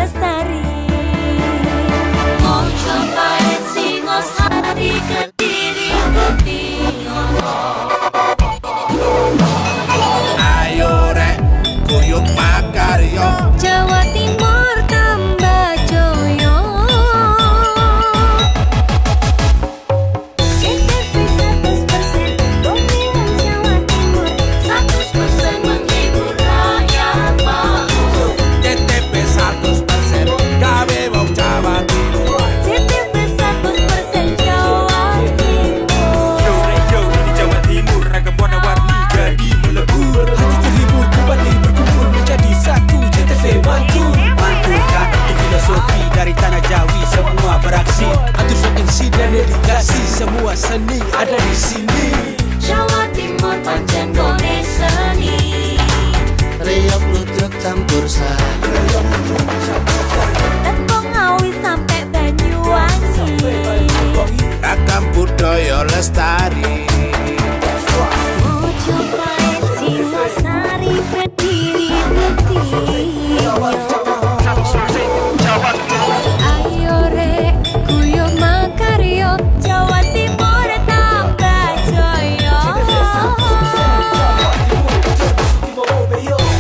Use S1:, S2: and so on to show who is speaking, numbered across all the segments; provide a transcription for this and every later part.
S1: Lestari. Mau cobain Singosari, Kediri, Kutiono.
S2: Ayo rek, kuyuk makaryo.
S1: Jawa Timur tambah joyo. CTV 100% Bumi Wong Jawa Timur, 100% menghibur rakyat makmur.
S2: CTP 100% gawe wong Jawa Timur.
S1: CTV 100% Jawa Timur.
S3: Yo di Jawa Timur ragam warna-warni jadi melebur. Hati terhibur kembali berkumpul menjadi satu. CTV mantu mantulkan untuk filosofi dari tanah Jawi semua beraksi. Atur MC dan dedikasi semua seni ada di sini.
S1: Jawa Timur pancen gone seni.
S2: Reyok ludruk campur sari.
S1: Tepung Ngawi sampai Banyuwangi.
S2: Ragam budaya lestari.
S1: Mau cobain Singosari, Kediri, Kutiono. Ayo rek, kuyuk makaryo. Jawa Timur tambah joyo.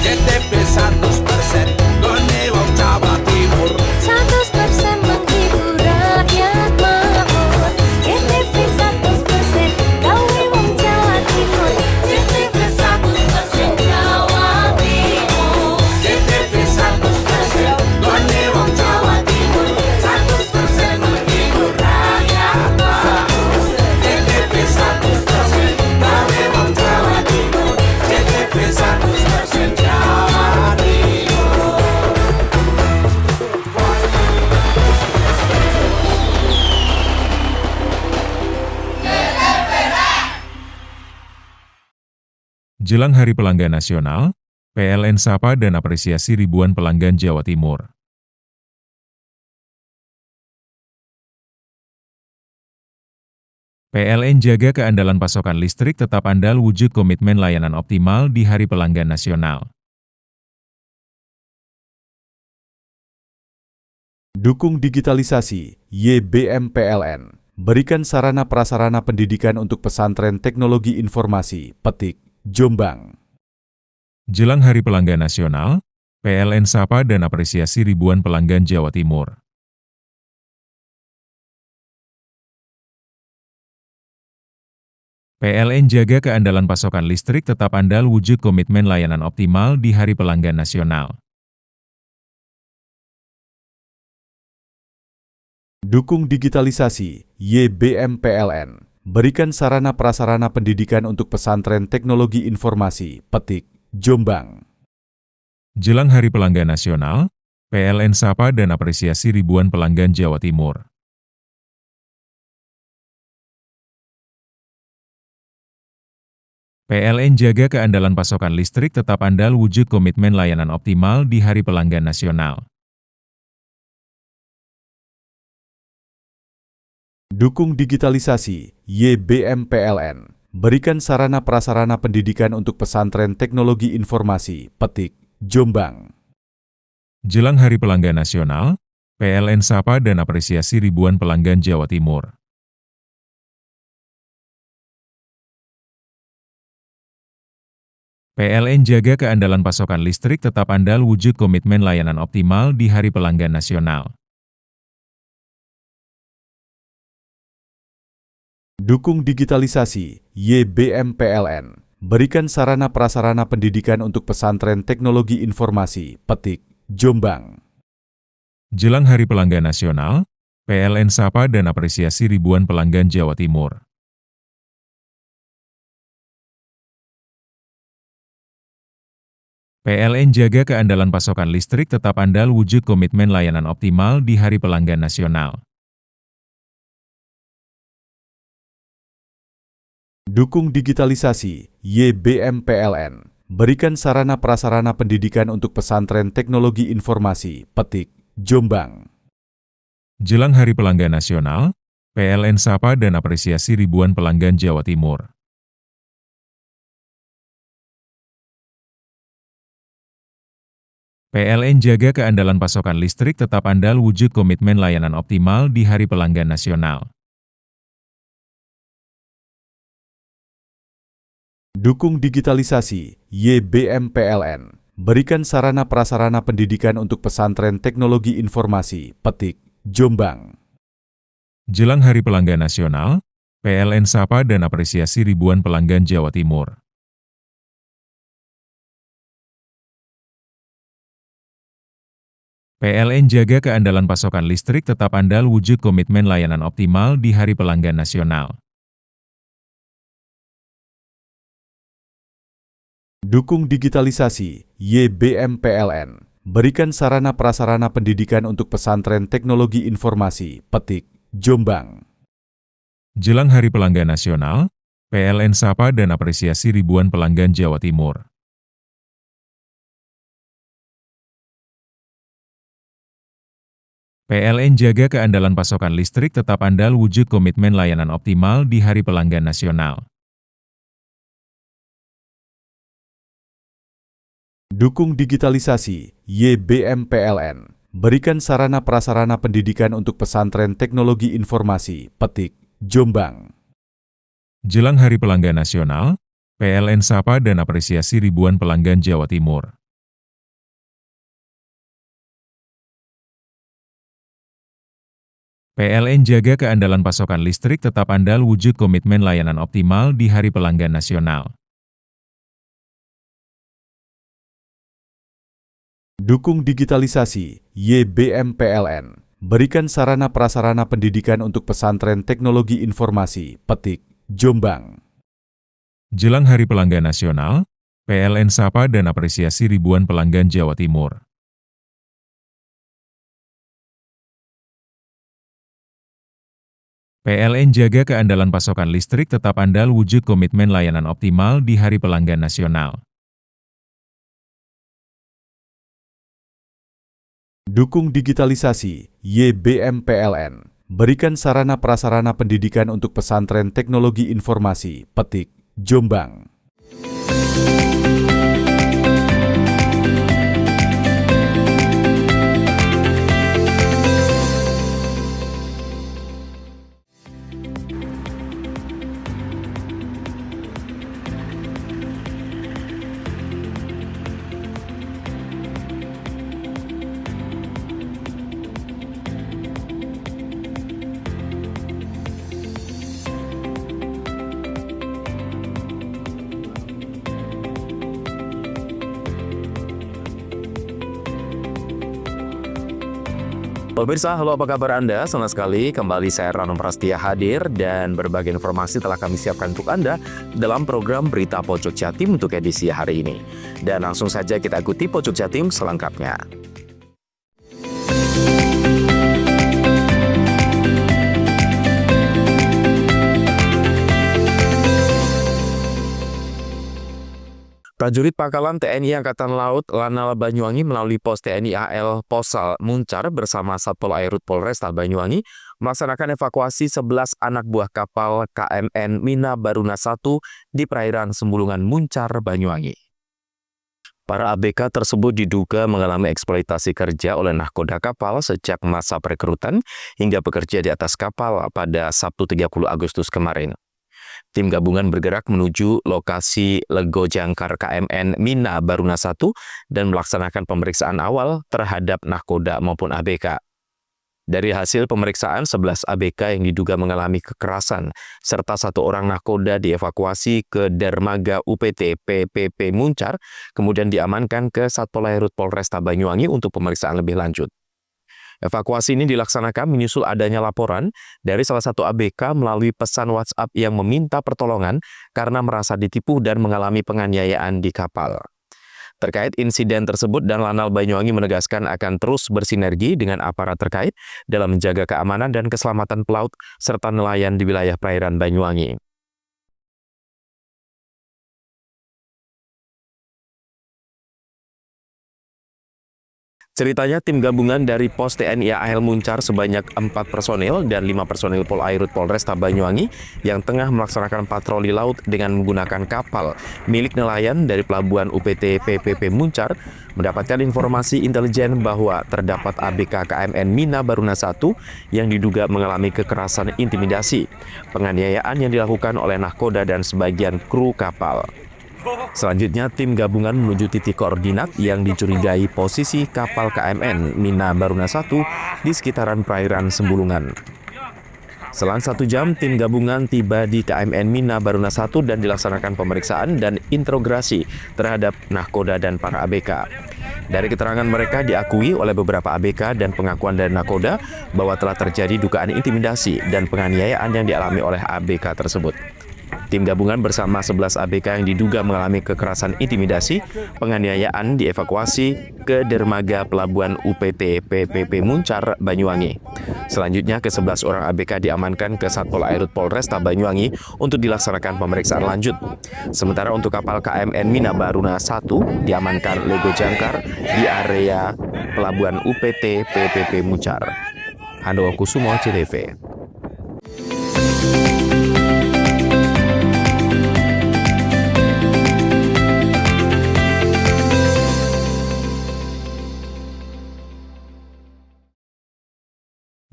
S2: CTP 100% gone wong Jawa Timur.
S1: 100% menghibur rakyat makmur. CTV 100% gawe wong Jawa Timur. CTV 100% Jawa Timur.
S2: CTP 100% gone wong Jawa Timur. 100% menghibur rakyat makmur. CTP 100% gawe wong Jawa Timur. CTP 100% Jawa Timur.
S4: Jelang Hari Pelanggan Nasional, PLN sapa dan apresiasi ribuan pelanggan Jawa Timur. PLN jaga keandalan pasokan listrik tetap andal wujud komitmen layanan optimal di Hari Pelanggan Nasional.
S5: Dukung digitalisasi, YBM PLN. Berikan sarana prasarana pendidikan untuk pesantren teknologi informasi, Petik, Jombang.
S4: Jelang Hari Pelanggan Nasional, PLN sapa dan apresiasi ribuan pelanggan Jawa Timur. PLN jaga keandalan pasokan listrik tetap andal wujud komitmen layanan optimal di Hari Pelanggan Nasional.
S5: Dukung digitalisasi, YBM PLN. Berikan sarana prasarana pendidikan untuk pesantren teknologi informasi, Petik, Jombang.
S4: Jelang Hari Pelanggan Nasional, PLN sapa dan apresiasi ribuan pelanggan Jawa Timur. PLN jaga keandalan pasokan listrik tetap andal wujud komitmen layanan optimal di Hari Pelanggan Nasional.
S5: Dukung digitalisasi, YBM PLN. Berikan sarana prasarana pendidikan untuk pesantren teknologi informasi, Petik, Jombang.
S4: Jelang Hari Pelanggan Nasional, PLN sapa dan apresiasi ribuan pelanggan Jawa Timur. PLN jaga keandalan pasokan listrik tetap andal wujud komitmen layanan optimal di Hari Pelanggan Nasional.
S5: Dukung digitalisasi, YBM PLN. Berikan sarana prasarana pendidikan untuk pesantren teknologi informasi, Petik, Jombang.
S4: Jelang Hari Pelanggan Nasional, PLN sapa dan apresiasi ribuan pelanggan Jawa Timur. PLN jaga keandalan pasokan listrik tetap andal wujud komitmen layanan optimal di Hari Pelanggan Nasional.
S5: Dukung digitalisasi, YBM PLN. Berikan sarana prasarana pendidikan untuk pesantren teknologi informasi, Petik, Jombang.
S4: Jelang Hari Pelanggan Nasional, PLN sapa dan apresiasi ribuan pelanggan Jawa Timur. PLN jaga keandalan pasokan listrik tetap andal wujud komitmen layanan optimal di Hari Pelanggan Nasional.
S5: Dukung digitalisasi, YBM PLN. Berikan sarana prasarana pendidikan untuk pesantren teknologi informasi, Petik, Jombang.
S4: Jelang Hari Pelanggan Nasional, PLN sapa dan apresiasi ribuan pelanggan Jawa Timur. PLN jaga keandalan pasokan listrik tetap andal wujud komitmen layanan optimal di Hari Pelanggan Nasional.
S5: Dukung digitalisasi, YBM PLN. Berikan sarana prasarana pendidikan untuk pesantren teknologi informasi, Petik, Jombang.
S4: Jelang Hari Pelanggan Nasional, PLN sapa dan apresiasi ribuan pelanggan Jawa Timur. PLN jaga keandalan pasokan listrik tetap andal wujud komitmen layanan optimal di Hari Pelanggan Nasional.
S5: Dukung digitalisasi, YBM PLN. Berikan sarana prasarana pendidikan untuk pesantren teknologi informasi, Petik, Jombang.
S4: Jelang Hari Pelanggan Nasional, PLN sapa dan apresiasi ribuan pelanggan Jawa Timur. PLN jaga keandalan pasokan listrik tetap andal wujud komitmen layanan optimal di Hari Pelanggan Nasional.
S5: Dukung digitalisasi, YBM PLN. Berikan sarana prasarana pendidikan untuk pesantren teknologi informasi, Petik, Jombang.
S4: Jelang Hari Pelanggan Nasional, PLN sapa dan apresiasi ribuan pelanggan Jawa Timur. PLN jaga keandalan pasokan listrik tetap andal wujud komitmen layanan optimal di Hari Pelanggan Nasional.
S5: Dukung digitalisasi, YBM PLN. Berikan sarana prasarana pendidikan untuk pesantren teknologi informasi, Petik, Jombang.
S6: Pemirsa, halo, apa kabar Anda? Senang sekali kembali saya Rano Prastia hadir dan berbagai informasi telah kami siapkan untuk Anda dalam program Berita Pojok Jatim untuk edisi hari ini. Dan langsung saja kita ikuti Pojok Jatim selengkapnya. Prajurit Pangkalan TNI Angkatan Laut Lanal Banyuwangi melalui pos TNI AL Posal Muncar bersama Satpol Airut Polresta Banyuwangi melaksanakan evakuasi 11 anak buah kapal KMN Mina Baruna 1 di perairan Sembulungan Muncar, Banyuwangi. Para ABK tersebut diduga mengalami eksploitasi kerja oleh nahkoda kapal sejak masa perekrutan hingga bekerja di atas kapal pada Sabtu 30 Agustus kemarin. Tim gabungan bergerak menuju lokasi Lego Jangkar KMN Mina Baruna 1 dan melaksanakan pemeriksaan awal terhadap nahkoda maupun ABK. Dari hasil pemeriksaan, 11 ABK yang diduga mengalami kekerasan serta 1 orang nahkoda dievakuasi ke Dermaga UPT PPP Muncar, kemudian diamankan ke Satpol Airut Polresta Banyuwangi untuk pemeriksaan lebih lanjut. Evakuasi ini dilaksanakan menyusul adanya laporan dari salah satu ABK melalui pesan WhatsApp yang meminta pertolongan karena merasa ditipu dan mengalami penganiayaan di kapal. Terkait insiden tersebut, dan Lanal Banyuwangi menegaskan akan terus bersinergi dengan aparat terkait dalam menjaga keamanan dan keselamatan pelaut serta nelayan di wilayah perairan Banyuwangi. Ceritanya tim gabungan dari Pos TNI AL Muncar sebanyak 4 personil dan 5 personil Polairut Polresta Banyuwangi yang tengah melaksanakan patroli laut dengan menggunakan kapal milik nelayan dari pelabuhan UPT PPP Muncar mendapatkan informasi intelijen bahwa terdapat ABK KMN Mina Baruna 1 yang diduga mengalami kekerasan intimidasi, penganiayaan yang dilakukan oleh nahkoda dan sebagian kru kapal. Selanjutnya, tim gabungan menuju titik koordinat yang dicurigai posisi kapal KMN Mina Baruna 1 di sekitaran perairan Sembulungan. Selang 1 jam, tim gabungan tiba di KMN Mina Baruna 1 dan dilaksanakan pemeriksaan dan interogasi terhadap nahkoda dan para ABK. Dari keterangan mereka diakui oleh beberapa ABK dan pengakuan dari nahkoda bahwa telah terjadi dugaan intimidasi dan penganiayaan yang dialami oleh ABK tersebut. Tim gabungan bersama 11 ABK yang diduga mengalami kekerasan intimidasi, penganiayaan dievakuasi ke dermaga pelabuhan UPT PPP Muncar, Banyuwangi. Selanjutnya, ke-11 orang ABK diamankan ke Satpol Airut Polresta Banyuwangi untuk dilaksanakan pemeriksaan lanjut. Sementara untuk kapal KMN Mina Baruna 1 diamankan Lego Jangkar di area pelabuhan UPT PPP Muncar. Handowo Kusumo, CTV.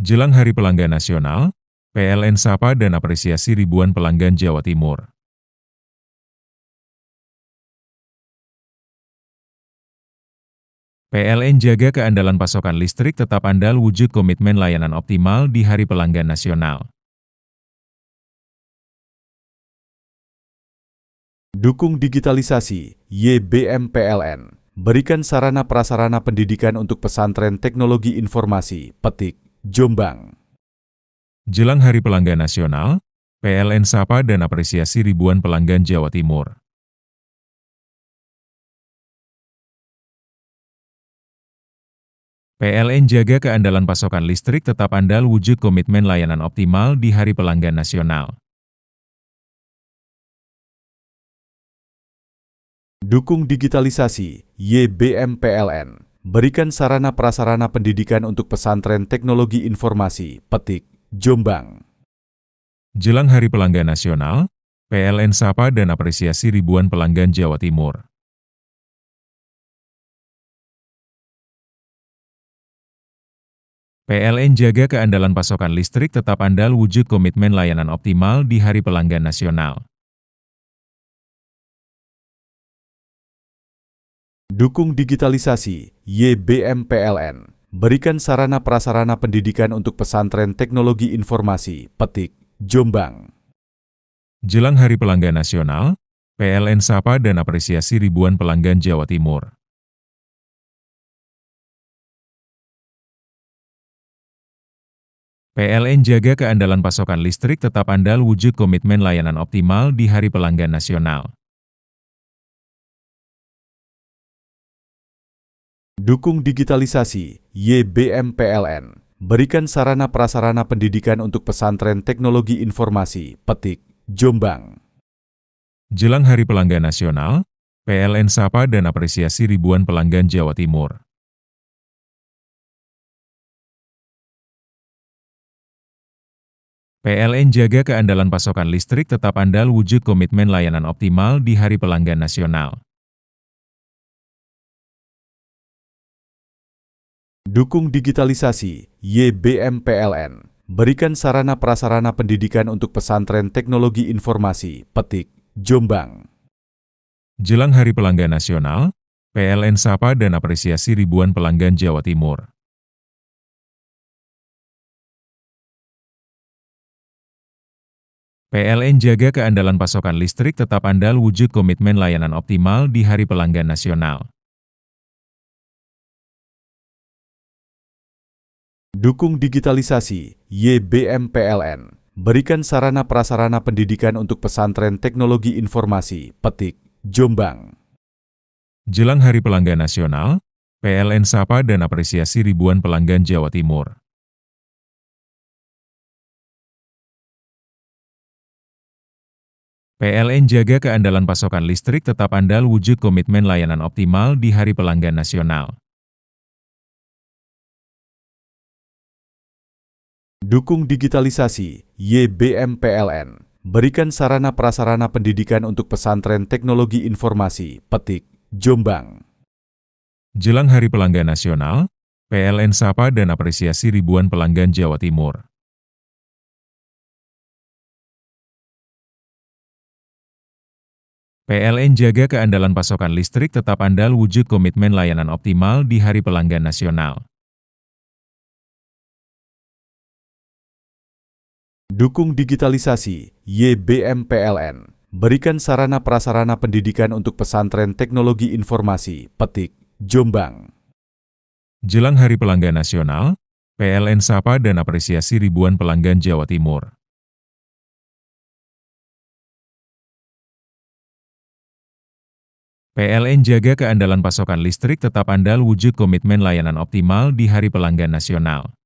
S4: Jelang Hari Pelanggan Nasional, PLN sapa dan apresiasi ribuan pelanggan Jawa Timur. PLN jaga keandalan pasokan listrik tetap andal wujud komitmen layanan optimal di Hari Pelanggan Nasional.
S5: Dukung digitalisasi, YBM PLN. Berikan sarana prasarana pendidikan untuk pesantren teknologi informasi, Petik, Jombang.
S4: Jelang Hari Pelanggan Nasional, PLN sapa dan apresiasi ribuan pelanggan Jawa Timur. PLN jaga keandalan pasokan listrik tetap andal wujud komitmen layanan optimal di Hari Pelanggan Nasional.
S5: Dukung digitalisasi, YBM PLN. Berikan sarana prasarana pendidikan untuk pesantren teknologi informasi, Petik, Jombang.
S4: Jelang Hari Pelanggan Nasional, PLN sapa dan apresiasi ribuan pelanggan Jawa Timur. PLN jaga keandalan pasokan listrik tetap andal wujud komitmen layanan optimal di Hari Pelanggan Nasional.
S5: Dukung digitalisasi, YBM PLN. Berikan sarana prasarana pendidikan untuk pesantren teknologi informasi, Petik, Jombang.
S4: Jelang Hari Pelanggan Nasional, PLN sapa dan apresiasi ribuan pelanggan Jawa Timur. PLN jaga keandalan pasokan listrik tetap andal wujud komitmen layanan optimal di Hari Pelanggan Nasional.
S5: Dukung digitalisasi, YBM PLN. Berikan sarana prasarana pendidikan untuk pesantren teknologi informasi, Petik, Jombang.
S4: Jelang Hari Pelanggan Nasional, PLN sapa dan apresiasi ribuan pelanggan Jawa Timur. PLN jaga keandalan pasokan listrik tetap andal wujud komitmen layanan optimal di Hari Pelanggan Nasional.
S5: Dukung digitalisasi, YBM PLN. Berikan sarana prasarana pendidikan untuk pesantren teknologi informasi, Petik, Jombang.
S4: Jelang Hari Pelanggan Nasional, PLN sapa dan apresiasi ribuan pelanggan Jawa Timur. PLN jaga keandalan pasokan listrik tetap andal wujud komitmen layanan optimal di Hari Pelanggan Nasional.
S5: Dukung digitalisasi, YBM PLN. Berikan sarana prasarana pendidikan untuk pesantren teknologi informasi, Petik, Jombang.
S4: Jelang Hari Pelanggan Nasional, PLN sapa dan apresiasi ribuan pelanggan Jawa Timur. PLN jaga keandalan pasokan listrik tetap andal wujud komitmen layanan optimal di Hari Pelanggan Nasional.
S5: Dukung digitalisasi, YBM PLN. Berikan sarana prasarana pendidikan untuk pesantren teknologi informasi, Petik, Jombang.
S4: Jelang Hari Pelanggan Nasional, PLN sapa dan apresiasi ribuan pelanggan Jawa Timur. PLN jaga keandalan pasokan listrik tetap andal wujud komitmen layanan optimal di Hari Pelanggan Nasional.
S5: Dukung digitalisasi, YBM PLN. Berikan sarana prasarana pendidikan untuk pesantren teknologi informasi, Petik, Jombang.
S4: Jelang Hari Pelanggan Nasional, PLN sapa dan apresiasi ribuan pelanggan Jawa Timur. PLN jaga keandalan pasokan listrik tetap andal wujud komitmen layanan optimal di Hari Pelanggan Nasional.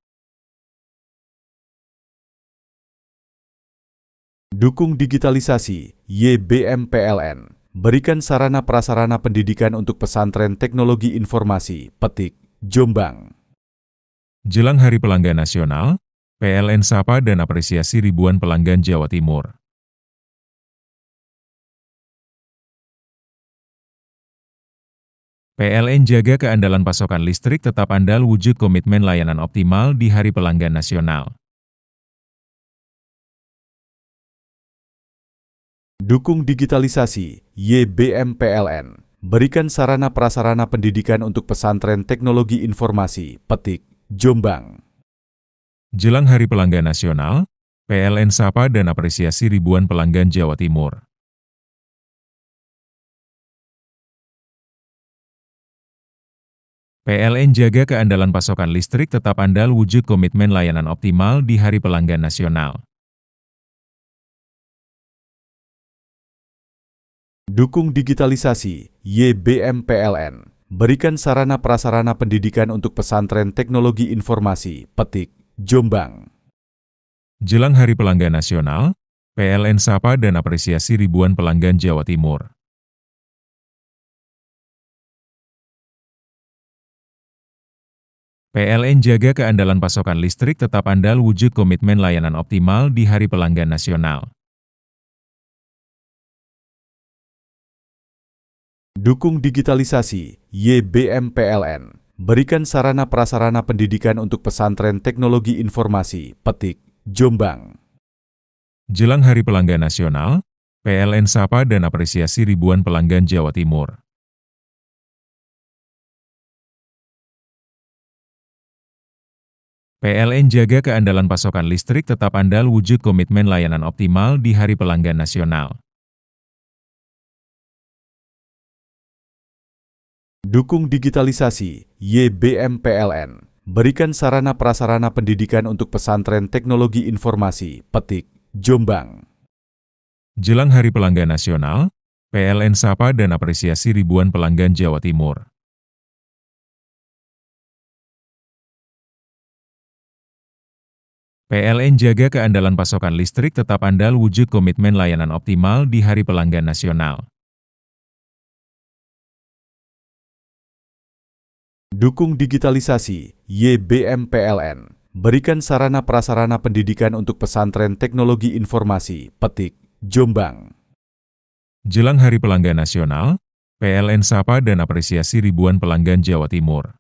S5: Dukung digitalisasi, YBM PLN. Berikan sarana prasarana pendidikan untuk pesantren teknologi informasi, Petik, Jombang.
S4: Jelang Hari Pelanggan Nasional, PLN sapa dan apresiasi ribuan pelanggan Jawa Timur. PLN jaga keandalan pasokan listrik tetap andal wujud komitmen layanan optimal di Hari Pelanggan Nasional.
S5: Dukung digitalisasi, YBM PLN. Berikan sarana prasarana pendidikan untuk pesantren teknologi informasi, Petik, Jombang.
S4: Jelang Hari Pelanggan Nasional, PLN sapa dan apresiasi ribuan pelanggan Jawa Timur. PLN jaga keandalan pasokan listrik tetap andal wujud komitmen layanan optimal di Hari Pelanggan Nasional.
S5: Dukung digitalisasi, YBM PLN. Berikan sarana prasarana pendidikan untuk pesantren teknologi informasi, Petik, Jombang.
S4: Jelang Hari Pelanggan Nasional, PLN sapa dan apresiasi ribuan pelanggan Jawa Timur. PLN jaga keandalan pasokan listrik tetap andal wujud komitmen layanan optimal di Hari Pelanggan Nasional.
S5: Dukung digitalisasi, YBM PLN. Berikan sarana prasarana pendidikan untuk pesantren teknologi informasi, Petik, Jombang.
S4: Jelang Hari Pelanggan Nasional, PLN sapa dan apresiasi ribuan pelanggan Jawa Timur. PLN jaga keandalan pasokan listrik tetap andal wujud komitmen layanan optimal di Hari Pelanggan Nasional.
S5: Dukung digitalisasi, YBM PLN. Berikan sarana prasarana pendidikan untuk pesantren teknologi informasi, Petik, Jombang.
S4: Jelang Hari Pelanggan Nasional, PLN sapa dan apresiasi ribuan pelanggan Jawa Timur. PLN jaga keandalan pasokan listrik tetap andal wujud komitmen layanan optimal di Hari Pelanggan Nasional.
S5: Dukung digitalisasi, YBM PLN. Berikan sarana prasarana pendidikan untuk pesantren teknologi informasi, Petik, Jombang.
S4: Jelang Hari Pelanggan Nasional, PLN sapa dan apresiasi ribuan pelanggan Jawa Timur.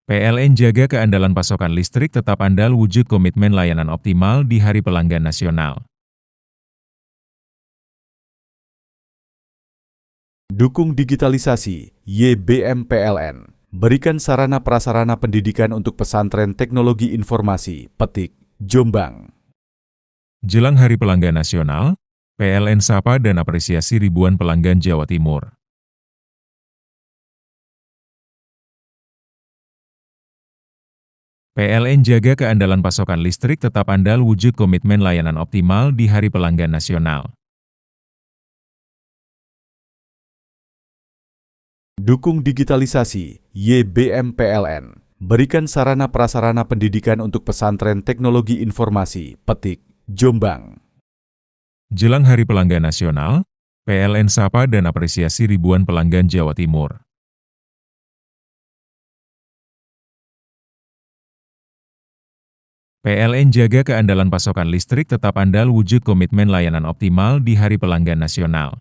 S4: PLN jaga keandalan pasokan listrik tetap andal wujud komitmen layanan optimal di Hari Pelanggan Nasional.
S5: Dukung digitalisasi, YBM PLN. Berikan sarana prasarana pendidikan untuk pesantren teknologi informasi, Petik, Jombang.
S4: Jelang Hari Pelanggan Nasional, PLN sapa dan apresiasi ribuan pelanggan Jawa Timur. PLN jaga keandalan pasokan listrik tetap andal wujud komitmen layanan optimal di Hari Pelanggan Nasional.
S5: Dukung digitalisasi, YBM PLN. Berikan sarana prasarana pendidikan untuk pesantren teknologi informasi, Petik, Jombang.
S4: Jelang Hari Pelanggan Nasional, PLN sapa dan apresiasi ribuan pelanggan Jawa Timur. PLN jaga keandalan pasokan listrik tetap andal wujud komitmen layanan optimal di Hari Pelanggan Nasional.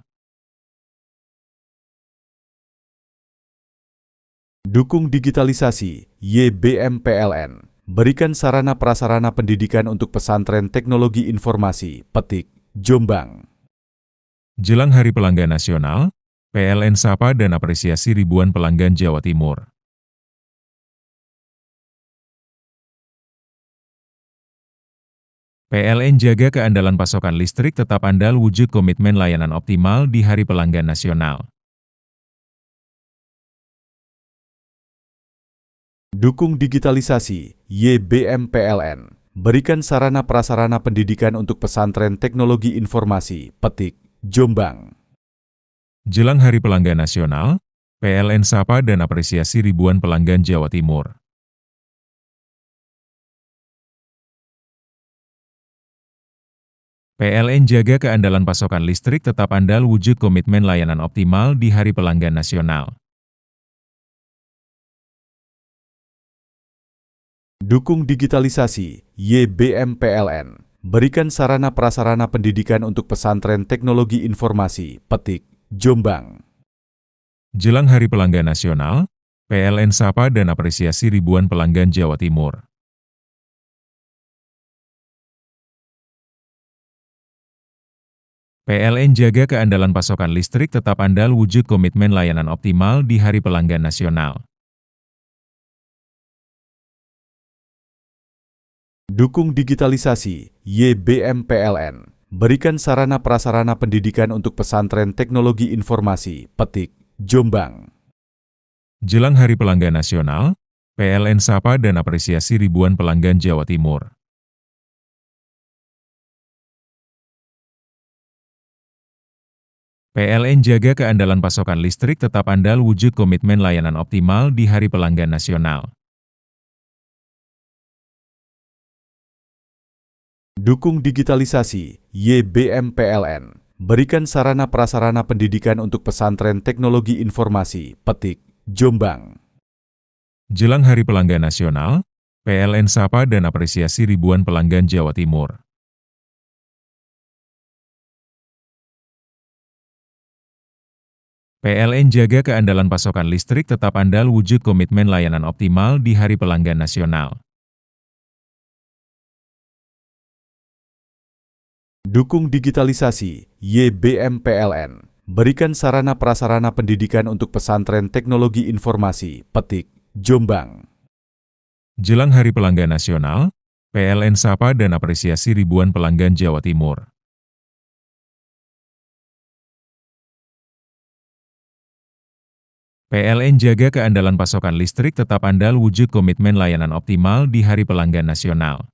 S5: Dukung digitalisasi, YBM PLN. Berikan sarana prasarana pendidikan untuk pesantren teknologi informasi, Petik, Jombang.
S4: Jelang Hari Pelanggan Nasional, PLN sapa dan apresiasi ribuan pelanggan Jawa Timur. PLN jaga keandalan pasokan listrik tetap andal wujud komitmen layanan optimal di Hari Pelanggan Nasional.
S5: Dukung digitalisasi, YBM PLN. Berikan sarana prasarana pendidikan untuk pesantren teknologi informasi, Petik, Jombang.
S4: Jelang Hari Pelanggan Nasional, PLN sapa dan apresiasi ribuan pelanggan Jawa Timur. PLN jaga keandalan pasokan listrik tetap andal wujud komitmen layanan optimal di Hari Pelanggan Nasional.
S5: Dukung digitalisasi, YBM PLN. Berikan sarana prasarana pendidikan untuk pesantren teknologi informasi, Petik, Jombang.
S4: Jelang Hari Pelanggan Nasional, PLN sapa dan apresiasi ribuan pelanggan Jawa Timur. PLN jaga keandalan pasokan listrik tetap andal wujud komitmen layanan optimal di Hari Pelanggan Nasional.
S5: Dukung digitalisasi, YBM PLN. Berikan sarana prasarana pendidikan untuk pesantren teknologi informasi, Petik, Jombang.
S4: Jelang Hari Pelanggan Nasional, PLN sapa dan apresiasi ribuan pelanggan Jawa Timur. PLN jaga keandalan pasokan listrik tetap andal wujud komitmen layanan optimal di Hari Pelanggan Nasional.
S5: Dukung digitalisasi, YBM PLN. Berikan sarana prasarana pendidikan untuk pesantren teknologi informasi, Petik, Jombang.
S4: Jelang Hari Pelanggan Nasional, PLN sapa dan apresiasi ribuan pelanggan Jawa Timur. PLN jaga keandalan pasokan listrik tetap andal wujud komitmen layanan optimal di Hari Pelanggan Nasional.
S5: Dukung digitalisasi, YBM PLN. Berikan sarana prasarana pendidikan untuk pesantren teknologi informasi, Petik, Jombang.
S4: Jelang Hari Pelanggan Nasional, PLN sapa dan apresiasi ribuan pelanggan Jawa Timur. PLN jaga keandalan pasokan listrik tetap andal wujud komitmen layanan optimal di Hari Pelanggan Nasional.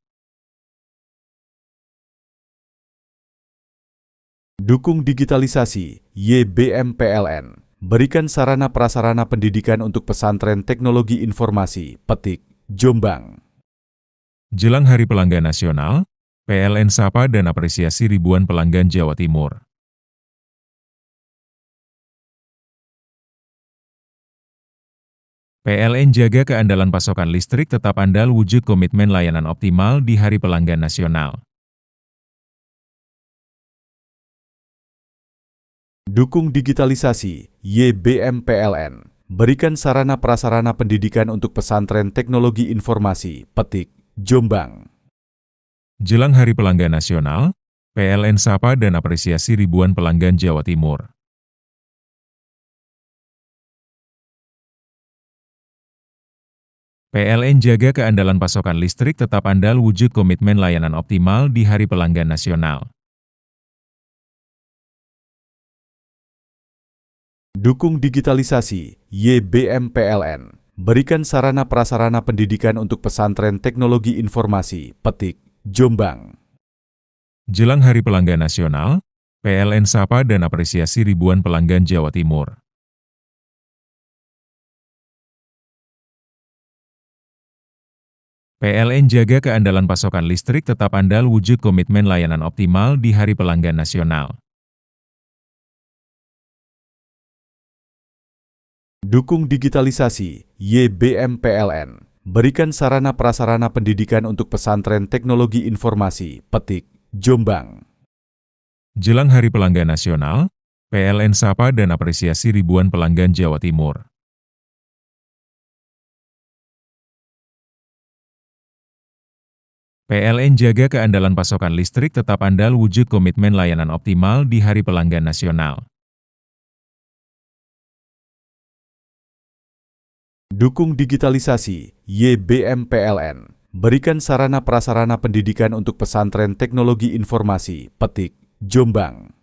S5: Dukung digitalisasi, YBM PLN. Berikan sarana prasarana pendidikan untuk pesantren teknologi informasi, Petik, Jombang.
S4: Jelang Hari Pelanggan Nasional, PLN sapa dan apresiasi ribuan pelanggan Jawa Timur. PLN jaga keandalan pasokan listrik tetap andal wujud komitmen layanan optimal di Hari Pelanggan Nasional.
S5: Dukung digitalisasi, YBM PLN. Berikan sarana prasarana pendidikan untuk pesantren teknologi informasi, Petik, Jombang.
S4: Jelang Hari Pelanggan Nasional, PLN sapa dan apresiasi ribuan pelanggan Jawa Timur. PLN jaga keandalan pasokan listrik tetap andal wujud komitmen layanan optimal di Hari Pelanggan Nasional.
S5: Dukung digitalisasi, YBM PLN. Berikan sarana prasarana pendidikan untuk pesantren teknologi informasi, Petik, Jombang.
S4: Jelang Hari Pelanggan Nasional, PLN sapa dan apresiasi ribuan pelanggan Jawa Timur. PLN jaga keandalan pasokan listrik tetap andal wujud komitmen layanan optimal di Hari Pelanggan Nasional.
S5: Dukung digitalisasi, YBM PLN. berikan sarana prasarana pendidikan untuk pesantren teknologi informasi, Petik, Jombang.
S4: Jelang Hari Pelanggan Nasional, PLN sapa dan apresiasi ribuan pelanggan Jawa Timur. PLN jaga keandalan pasokan listrik tetap andal wujud komitmen layanan optimal di Hari Pelanggan Nasional.
S5: Dukung digitalisasi, YBM PLN. Berikan sarana prasarana pendidikan untuk pesantren teknologi informasi, Petik, Jombang.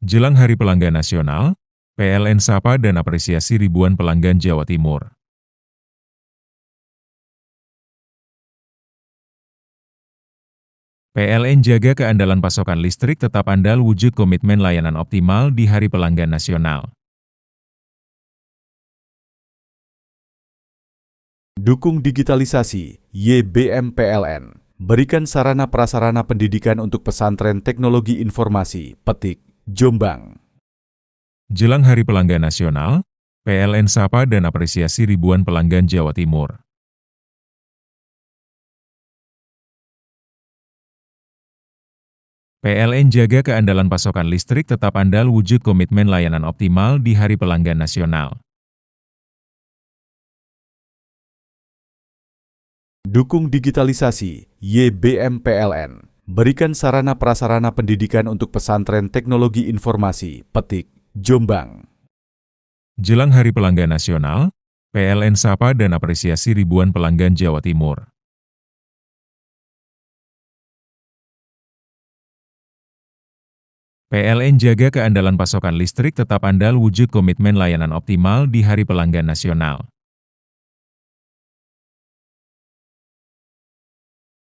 S4: Jelang Hari Pelanggan Nasional, PLN sapa dan apresiasi ribuan pelanggan Jawa Timur. PLN jaga keandalan pasokan listrik tetap andal wujud komitmen layanan optimal di Hari Pelanggan Nasional.
S5: Dukung digitalisasi, YBM PLN. Berikan sarana prasarana pendidikan untuk pesantren teknologi informasi, Petik, Jombang.
S4: Jelang Hari Pelanggan Nasional, PLN sapa dan apresiasi ribuan pelanggan Jawa Timur. PLN jaga keandalan pasokan listrik tetap andal wujud komitmen layanan optimal di Hari Pelanggan Nasional.
S5: Dukung digitalisasi, YBM PLN. Berikan sarana prasarana pendidikan untuk pesantren teknologi informasi, Petik, Jombang.
S4: Jelang Hari Pelanggan Nasional, PLN sapa dan apresiasi ribuan pelanggan Jawa Timur. PLN jaga keandalan pasokan listrik tetap andal wujud komitmen layanan optimal di Hari Pelanggan Nasional.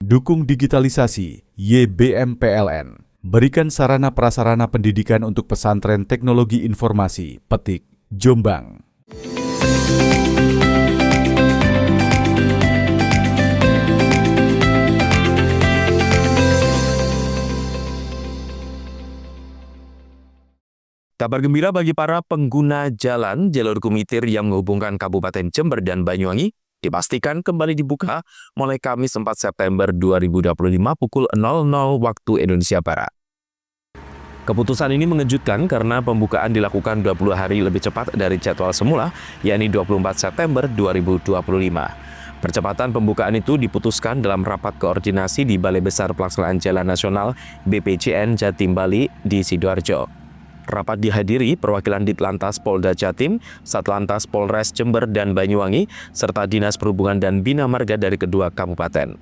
S5: Dukung digitalisasi, YBM PLN. Berikan sarana prasarana pendidikan untuk pesantren teknologi informasi, Petik, Jombang.
S6: Kabar gembira bagi para pengguna jalan jalur Kumitir yang menghubungkan Kabupaten Jember dan Banyuwangi dipastikan kembali dibuka mulai Kamis 4 September 2025 pukul 00 waktu Indonesia Barat. Keputusan ini mengejutkan karena pembukaan dilakukan 20 hari lebih cepat dari jadwal semula, yakni 24 September 2025. Percepatan pembukaan itu diputuskan dalam rapat koordinasi di Balai Besar Pelaksanaan Jalan Nasional BPJN Jatim Bali di Sidoarjo. Rapat dihadiri perwakilan Ditlantas Polda Jatim, Satlantas Polres Jember dan Banyuwangi, serta Dinas Perhubungan dan Bina Marga dari kedua kabupaten.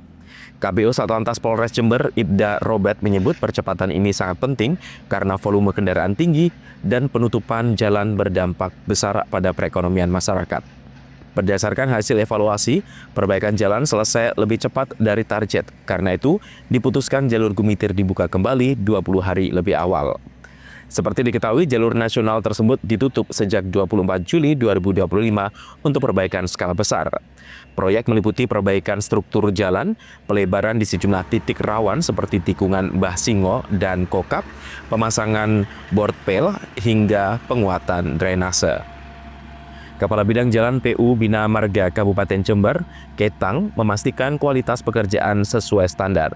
S6: KBO Satlantas Polres Jember, Ibda Robert, menyebut percepatan ini sangat penting karena volume kendaraan tinggi dan penutupan jalan berdampak besar pada perekonomian masyarakat. Berdasarkan hasil evaluasi, perbaikan jalan selesai lebih cepat dari target. Karena itu, diputuskan jalur Kumitir dibuka kembali 20 hari lebih awal. Seperti diketahui, jalur nasional tersebut ditutup sejak 24 Juli 2025 untuk perbaikan skala besar. Proyek meliputi perbaikan struktur jalan, pelebaran di sejumlah titik rawan seperti tikungan Mbah Singo dan Kokap, pemasangan board pel, hingga penguatan drainase. Kepala Bidang Jalan PU Bina Marga Kabupaten Jember, Ketang, memastikan kualitas pekerjaan sesuai standar.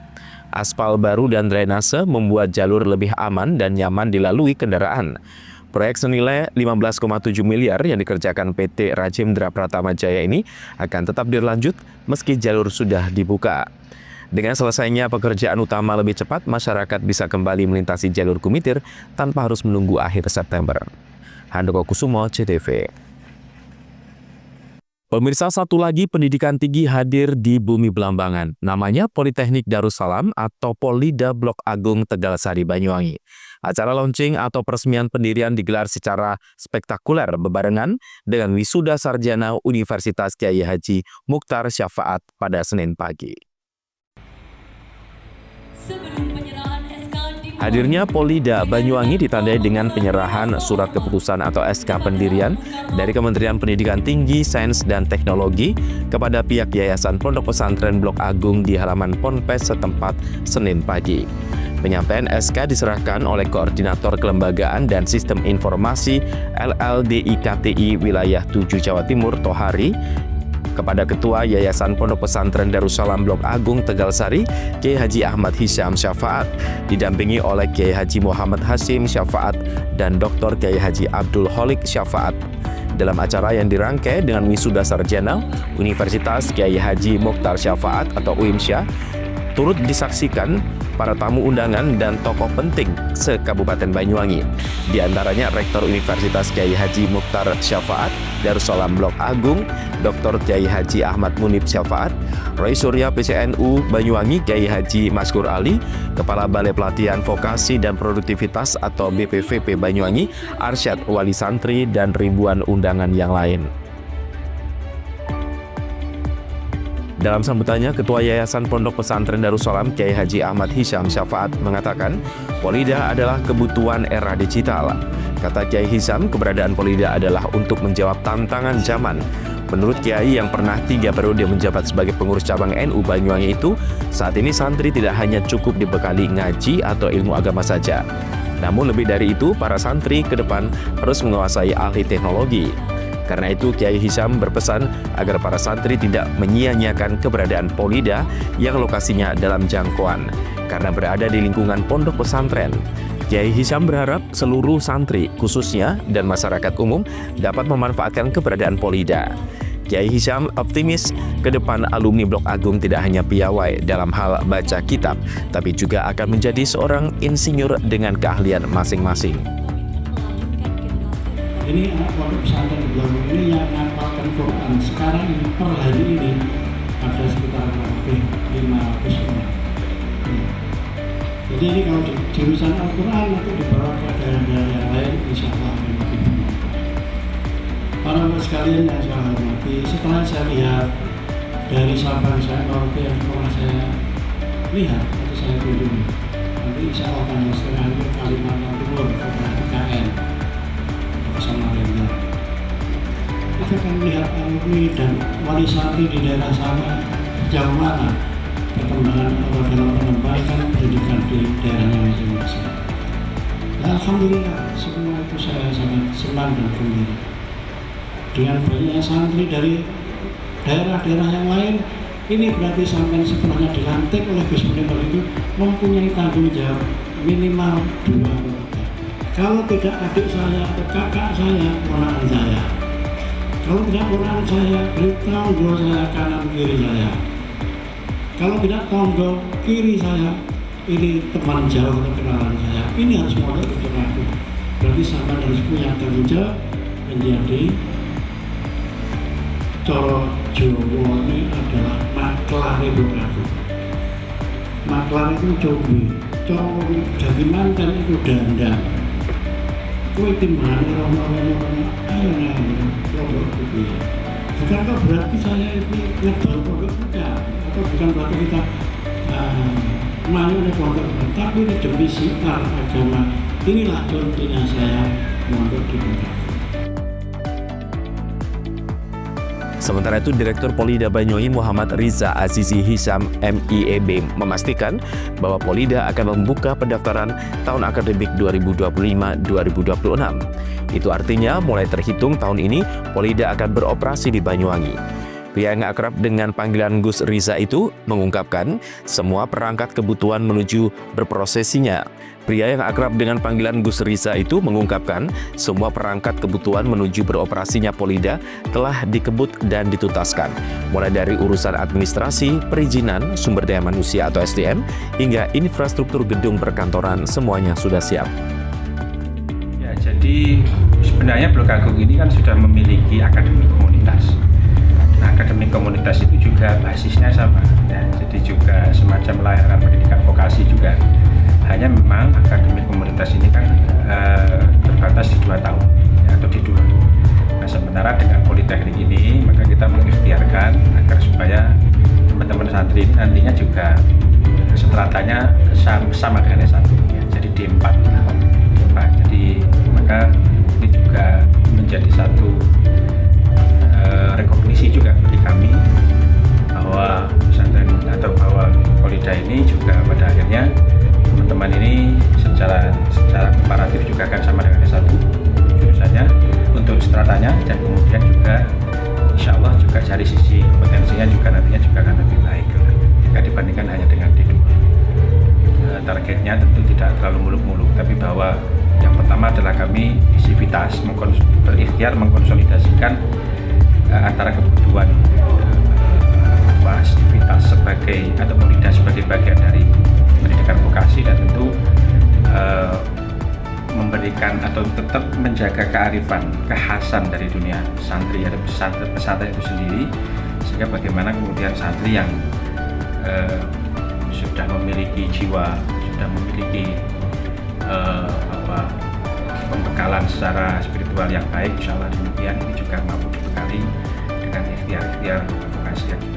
S6: Aspal baru dan drainase membuat jalur lebih aman dan nyaman dilalui kendaraan. Proyek senilai 15,7 miliar yang dikerjakan PT Rajimdra Pratama Jaya ini akan tetap berlanjut meski jalur sudah dibuka. Dengan selesainya pekerjaan utama lebih cepat, masyarakat bisa kembali melintasi jalur Kumitir tanpa harus menunggu akhir September. Handoko Kusumo, CTV. Pemirsa, satu lagi pendidikan tinggi hadir di Bumi Belambangan. Namanya Politeknik Darussalam atau Polida Blok Agung Tegalsari Banyuwangi. Acara launching atau peresmian pendirian digelar secara spektakuler bebarengan dengan wisuda sarjana Universitas Kyai Haji Mukhtar Syafaat pada Senin pagi. Hadirnya Polida Banyuwangi ditandai dengan penyerahan surat keputusan atau SK pendirian dari Kementerian Pendidikan Tinggi, Sains, dan Teknologi kepada pihak Yayasan Pondok Pesantren Blok Agung di halaman Ponpes setempat Senin pagi. Penyampaian SK diserahkan oleh Koordinator Kelembagaan dan Sistem Informasi LLDIKTI Wilayah 7 Jawa Timur Tohari kepada Ketua Yayasan Pondok Pesantren Darussalam Blok Agung Tegalsari, Kiai Haji Ahmad Hisyam Syafaat, didampingi oleh Kiai Haji Muhammad Hasyim Syafaat dan Dr. Kiai Haji Abdul Kholik Syafaat. Dalam acara yang dirangkai dengan wisuda sarjana Universitas Kiai Haji Mokhtar Syafaat atau UIMSya, turut disaksikan para tamu undangan dan tokoh penting se-Kabupaten Banyuwangi. Di antaranya Rektor Universitas Kiai Haji Mokhtar Syafaat Darussalam Blok Agung, Dr. Kiai Haji Ahmad Munib Syafaat, Roy Surya PCNU Banyuwangi Kiai Haji Maskur Ali, Kepala Balai Pelatihan Vokasi dan Produktivitas atau BPVP Banyuwangi, Arsyad Wali Santri, dan ribuan undangan yang lain. Dalam sambutannya, Ketua Yayasan Pondok Pesantren Darussalam Kiai Haji Ahmad Hisyam Syafaat mengatakan, Polida adalah kebutuhan era digital. Kata Kiai Hisyam, keberadaan Polida adalah untuk menjawab tantangan zaman. Menurut Kiai yang pernah 3 periode menjabat sebagai pengurus cabang NU Banyuwangi itu, saat ini santri tidak hanya cukup dibekali ngaji atau ilmu agama saja. Namun lebih dari itu, para santri ke depan harus menguasai ahli teknologi. Karena itu, Kiai Hisyam berpesan agar para santri tidak menyia-nyiakan keberadaan Polida yang lokasinya dalam jangkauan, karena berada di lingkungan pondok pesantren. Kiai Hisyam berharap seluruh santri, khususnya dan masyarakat umum, dapat memanfaatkan keberadaan Polida. Kiai Hisyam optimis ke depan alumni Blok Agung tidak hanya piawai dalam hal baca kitab, tapi juga akan menjadi seorang insinyur dengan keahlian masing-masing.
S7: Ini anak pondok pesantren di Banyuwangi ini yang menghafalkan Quran sekarang ini per hari ini ada sekitar lebih 500 orang. Jadi ini kalau jurusan Al-Quran itu dibawa ke daerah-daerah yang lain, insya Allah akan lebih bermanfaat. Para Bapak sekalian yang saya hormati, setelah saya lihat dari Sabang saya Merauke yang pernah saya lihat atau saya kunjungi, nanti insya Allah tanggal setengah ini Kalimantan Timur ke IKN bersama Renda. Kita akan melihat alumni dan wali santri di daerah sana sejauh mana perkembangan atau dalam mengembangkan pendidikan di daerahnya masing-masing. Nah, alhamdulillah, semua itu saya sangat senang dan gembira. Dengan banyaknya santri dari daerah-daerah yang lain, ini berarti sampai setelahnya dilantik oleh Gus Menipal itu mempunyai tanggung jawab minimal 2 keluarga. Kalau tidak adik saya atau kakak saya, ponakan saya. Kalau tidak ponakan saya, beritahu bahwa saya kanan kiri saya. Kalau tidak tonggo kiri saya, ini teman jauh atau kenalan saya. Ini harus modal untuk aku. Berarti sampai harus punya tanggung jawab menjadi coro Jawa ini adalah maklar itu aku. Maklar itu cobi, coro jadi mantan itu dandang. Kue timbang orang-orang ayo nih, produk itu ya. Bukankah berarti saya ini ngedol produk bukan? Atau bukan berarti kita malu oleh produk, tapi ini demi siar agama. Inilah contohnya saya mondok di Pondok.
S6: Sementara itu, Direktur Polida Banyuwangi Muhammad Riza Azizi Hisyam MIEB memastikan bahwa Polida akan membuka pendaftaran tahun akademik 2025-2026. Itu artinya mulai terhitung tahun ini Polida akan beroperasi di Banyuwangi. Pria yang akrab dengan panggilan Gus Riza itu mengungkapkan semua perangkat kebutuhan menuju berprosesinya. Pria yang akrab dengan panggilan Gus Riza itu mengungkapkan semua perangkat kebutuhan menuju beroperasinya Polida telah dikebut dan dituntaskan. Mulai dari urusan administrasi, perizinan, sumber daya manusia atau SDM, hingga infrastruktur gedung perkantoran semuanya sudah siap.
S8: Ya, jadi sebenarnya Blok Agung ini kan sudah memiliki akademi komunitas. Nah, akademi komunitas itu juga basisnya sama, ya. Jadi juga semacam layanan pendidikan vokasi juga. Hanya memang akademi komunitas ini kan terbatas di 2 tahun, ya, atau di 2. Nah, sementara dengan politeknik ini, maka kita mengikhtiarkan agar supaya teman-teman santri ini nantinya juga stratanya sama dengan S1, ya. Jadi D4. Jadi maka ini juga menjadi satu rekognisi juga bagi kami bahwa pesantren atau bahwa Polida ini juga pada akhirnya teman-teman ini secara komparatif juga akan sama dengan S1 jurusannya untuk stratanya, dan kemudian juga insya Allah juga dari sisi hasilnya juga nantinya juga akan lebih baik lah, jika dibandingkan hanya dengan D2. Targetnya tentu tidak terlalu muluk-muluk, tapi bahwa yang pertama adalah kami sivitas berikhtiar mengkonsolidasikan antara kebutuhan sivitas sebagai atau Monida sebagai bagian dari pendidikan vokasi, dan tentu memberikan atau tetap menjaga kearifan, kekhasan dari dunia santri atau pesantren itu sendiri, sehingga bagaimana kemudian santri yang sudah memiliki jiwa, sudah memiliki pembekalan secara spiritual yang baik, insya Allah demikian ini juga mampu dibekali dengan ikhtiar-ikhtiar vokasi yang juga.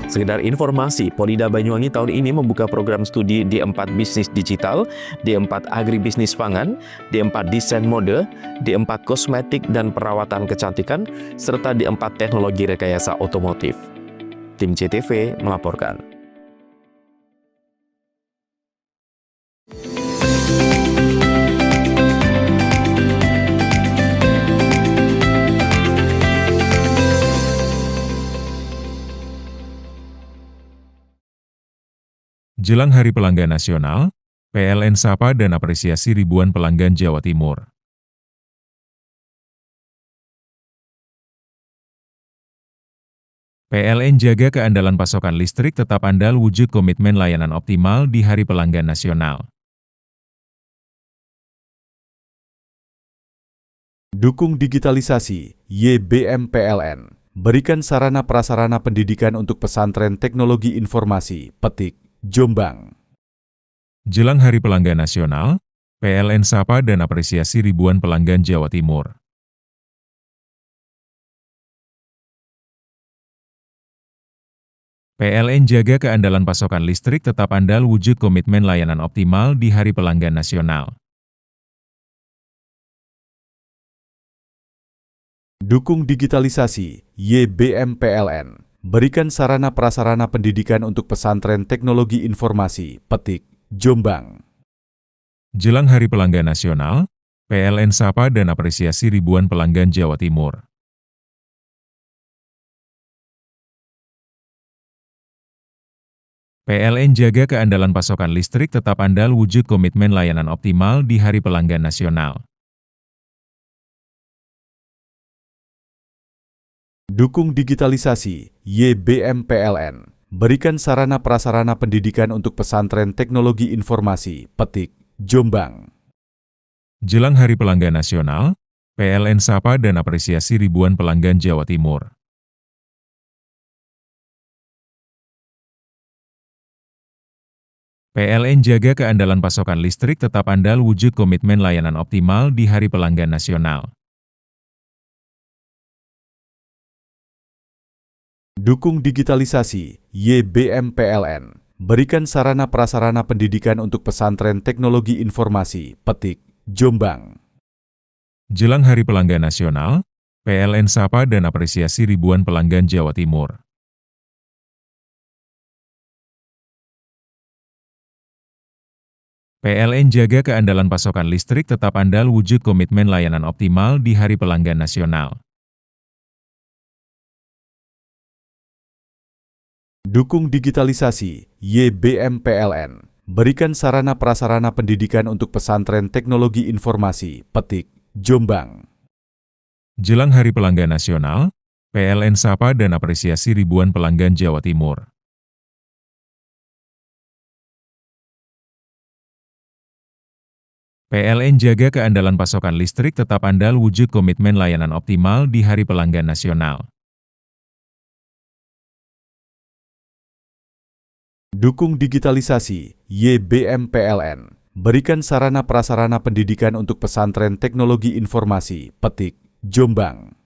S6: Sekedar informasi, Polida Banyuwangi tahun ini membuka program studi D4 Bisnis Digital, D4 Agribisnis Pangan, D4 Desain Mode, D4 Kosmetik dan Perawatan Kecantikan, serta D4 Teknologi Rekayasa Otomotif. Tim CTV melaporkan.
S4: Jelang Hari Pelanggan Nasional, PLN sapa dan apresiasi ribuan pelanggan Jawa Timur. PLN jaga keandalan pasokan listrik tetap andal wujud komitmen layanan optimal di Hari Pelanggan Nasional.
S5: Dukung digitalisasi, YBM PLN. Berikan sarana prasarana pendidikan untuk pesantren teknologi informasi, Petik, Jombang.
S4: Jelang Hari Pelanggan Nasional, PLN sapa dan apresiasi ribuan pelanggan Jawa Timur. PLN jaga keandalan pasokan listrik tetap andal wujud komitmen layanan optimal di Hari Pelanggan Nasional.
S5: Dukung digitalisasi, YBM PLN. Berikan sarana prasarana pendidikan untuk pesantren teknologi informasi, Petik, Jombang.
S4: Jelang Hari Pelanggan Nasional, PLN sapa dan apresiasi ribuan pelanggan Jawa Timur. PLN jaga keandalan pasokan listrik tetap andal wujud komitmen layanan optimal di Hari Pelanggan Nasional.
S5: Dukung digitalisasi, YBM PLN. Berikan sarana prasarana pendidikan untuk pesantren teknologi informasi, Petik, Jombang.
S4: Jelang Hari Pelanggan Nasional, PLN sapa dan apresiasi ribuan pelanggan Jawa Timur. PLN jaga keandalan pasokan listrik tetap andal wujud komitmen layanan optimal di Hari Pelanggan Nasional.
S5: Dukung digitalisasi, YBM PLN. Berikan sarana prasarana pendidikan untuk pesantren teknologi informasi, Petik, Jombang.
S4: Jelang Hari Pelanggan Nasional, PLN sapa dan apresiasi ribuan pelanggan Jawa Timur. PLN jaga keandalan pasokan listrik tetap andal wujud komitmen layanan optimal di Hari Pelanggan Nasional.
S5: Dukung digitalisasi, YBM PLN. Berikan sarana prasarana pendidikan untuk pesantren teknologi informasi, Petik, Jombang.
S4: Jelang Hari Pelanggan Nasional, PLN sapa dan apresiasi ribuan pelanggan Jawa Timur. PLN jaga keandalan pasokan listrik tetap andal wujud komitmen layanan optimal di Hari Pelanggan Nasional.
S5: Dukung digitalisasi, YBM PLN. Berikan sarana prasarana pendidikan untuk pesantren teknologi informasi, Petik, Jombang.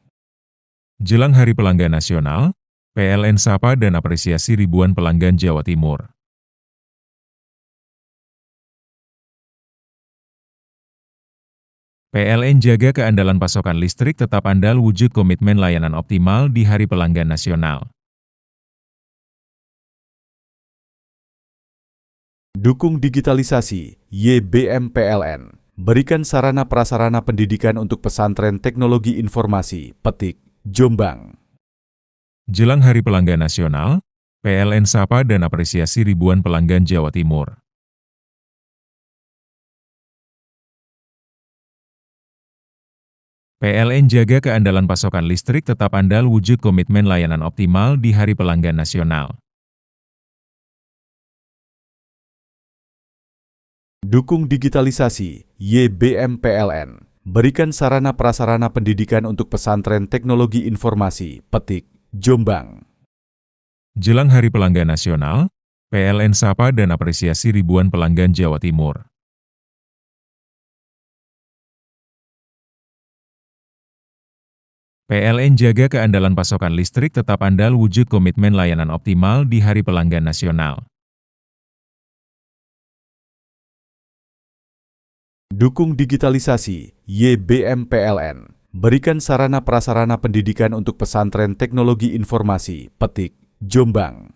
S4: Jelang Hari Pelanggan Nasional, PLN sapa dan apresiasi ribuan pelanggan Jawa Timur. PLN jaga keandalan pasokan listrik tetap andal wujud komitmen layanan optimal di Hari Pelanggan Nasional.
S5: Dukung digitalisasi, YBM PLN. Berikan sarana prasarana pendidikan untuk pesantren teknologi informasi, Petik, Jombang.
S4: Jelang Hari Pelanggan Nasional, PLN sapa dan apresiasi ribuan pelanggan Jawa Timur. PLN jaga keandalan pasokan listrik tetap andal wujud komitmen layanan optimal di Hari Pelanggan Nasional.
S5: Dukung digitalisasi, YBM PLN. Berikan sarana prasarana pendidikan untuk pesantren teknologi informasi, Petik, Jombang.
S4: Jelang Hari Pelanggan Nasional, PLN sapa dan apresiasi ribuan pelanggan Jawa Timur. PLN jaga keandalan pasokan listrik tetap andal wujud komitmen layanan optimal di Hari Pelanggan Nasional.
S5: Dukung digitalisasi, YBM PLN. Berikan sarana prasarana pendidikan untuk pesantren teknologi informasi, Petik, Jombang.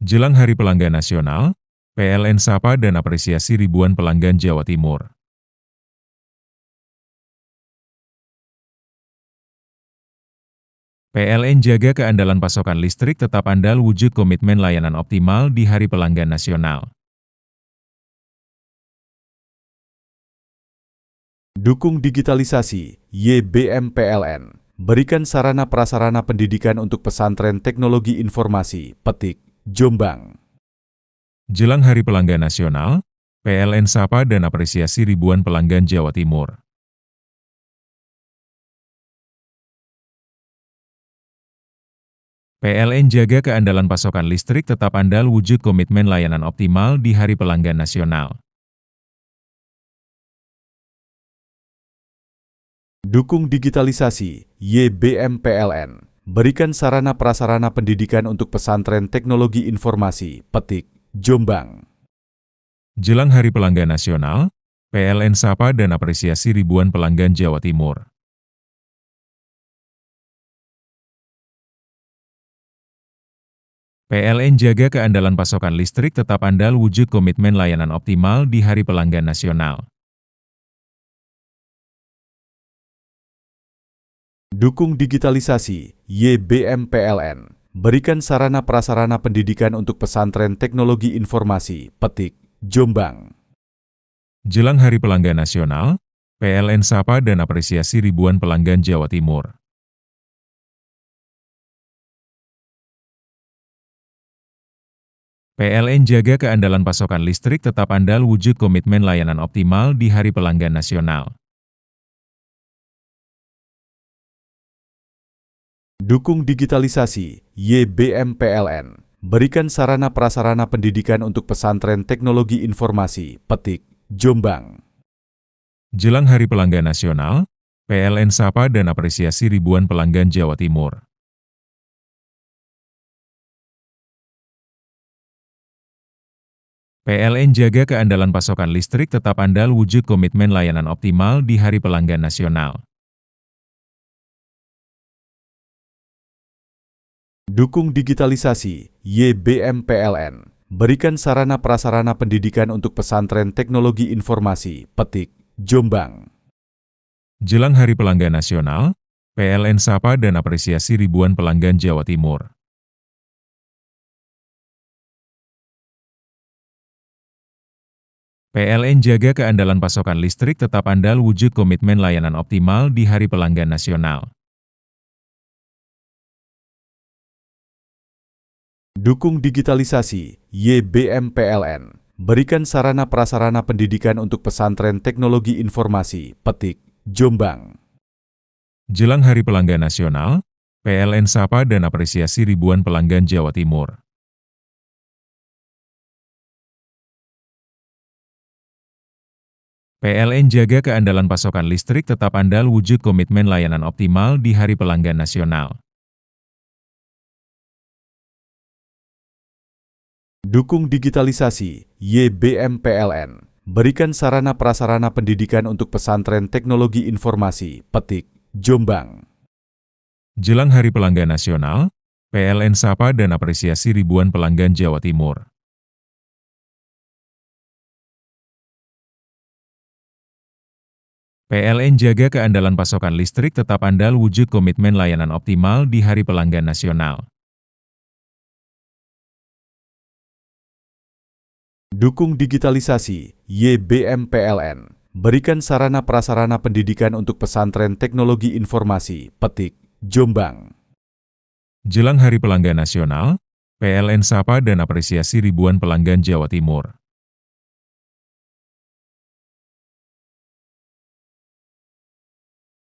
S4: Jelang Hari Pelanggan Nasional, PLN sapa dan apresiasi ribuan pelanggan Jawa Timur. PLN jaga keandalan pasokan listrik tetap andal wujud komitmen layanan optimal di Hari Pelanggan Nasional.
S5: Dukung digitalisasi, YBM PLN. Berikan sarana prasarana pendidikan untuk pesantren teknologi informasi, Petik, Jombang.
S4: Jelang Hari Pelanggan Nasional, PLN sapa dan apresiasi ribuan pelanggan Jawa Timur. PLN jaga keandalan pasokan listrik tetap andal wujud komitmen layanan optimal di Hari Pelanggan Nasional.
S5: Dukung digitalisasi, YBM PLN. Berikan sarana prasarana pendidikan untuk pesantren teknologi informasi, Petik, Jombang.
S4: Jelang Hari Pelanggan Nasional, PLN sapa dan apresiasi ribuan pelanggan Jawa Timur. PLN jaga keandalan pasokan listrik tetap andal wujud komitmen layanan optimal di Hari Pelanggan Nasional.
S5: Dukung digitalisasi, YBM PLN. Berikan sarana prasarana pendidikan untuk pesantren teknologi informasi, Petik, Jombang.
S4: Jelang Hari Pelanggan Nasional, PLN sapa dan apresiasi ribuan pelanggan Jawa Timur. PLN jaga keandalan pasokan listrik tetap andal wujud komitmen layanan optimal di Hari Pelanggan Nasional.
S5: Dukung digitalisasi, YBM PLN. Berikan sarana prasarana pendidikan untuk pesantren teknologi informasi, Petik, Jombang.
S4: Jelang Hari Pelanggan Nasional, PLN sapa dan apresiasi ribuan pelanggan Jawa Timur. PLN jaga keandalan pasokan listrik tetap andal wujud komitmen layanan optimal di Hari Pelanggan Nasional.
S5: Dukung digitalisasi, YBM PLN. Berikan sarana prasarana pendidikan untuk pesantren teknologi informasi, Petik, Jombang.
S4: Jelang Hari Pelanggan Nasional, PLN sapa dan apresiasi ribuan pelanggan Jawa Timur. PLN jaga keandalan pasokan listrik tetap andal wujud komitmen layanan optimal di Hari Pelanggan Nasional.
S5: Dukung digitalisasi, YBM PLN. Berikan sarana prasarana pendidikan untuk pesantren teknologi informasi, Petik, Jombang.
S4: Jelang Hari Pelanggan Nasional, PLN sapa dan apresiasi ribuan pelanggan Jawa Timur. PLN jaga keandalan pasokan listrik tetap andal wujud komitmen layanan optimal di Hari Pelanggan Nasional.
S5: Dukung digitalisasi, YBM PLN. Berikan sarana prasarana pendidikan untuk pesantren teknologi informasi, Petik, Jombang.
S4: Jelang Hari Pelanggan Nasional, PLN sapa dan apresiasi ribuan pelanggan Jawa Timur. PLN jaga keandalan pasokan listrik tetap andal wujud komitmen layanan optimal di Hari Pelanggan Nasional.
S5: Dukung digitalisasi, YBM PLN. Berikan sarana prasarana pendidikan untuk pesantren teknologi informasi, Petik, Jombang.
S4: Jelang Hari Pelanggan Nasional, PLN sapa dan apresiasi ribuan pelanggan Jawa Timur.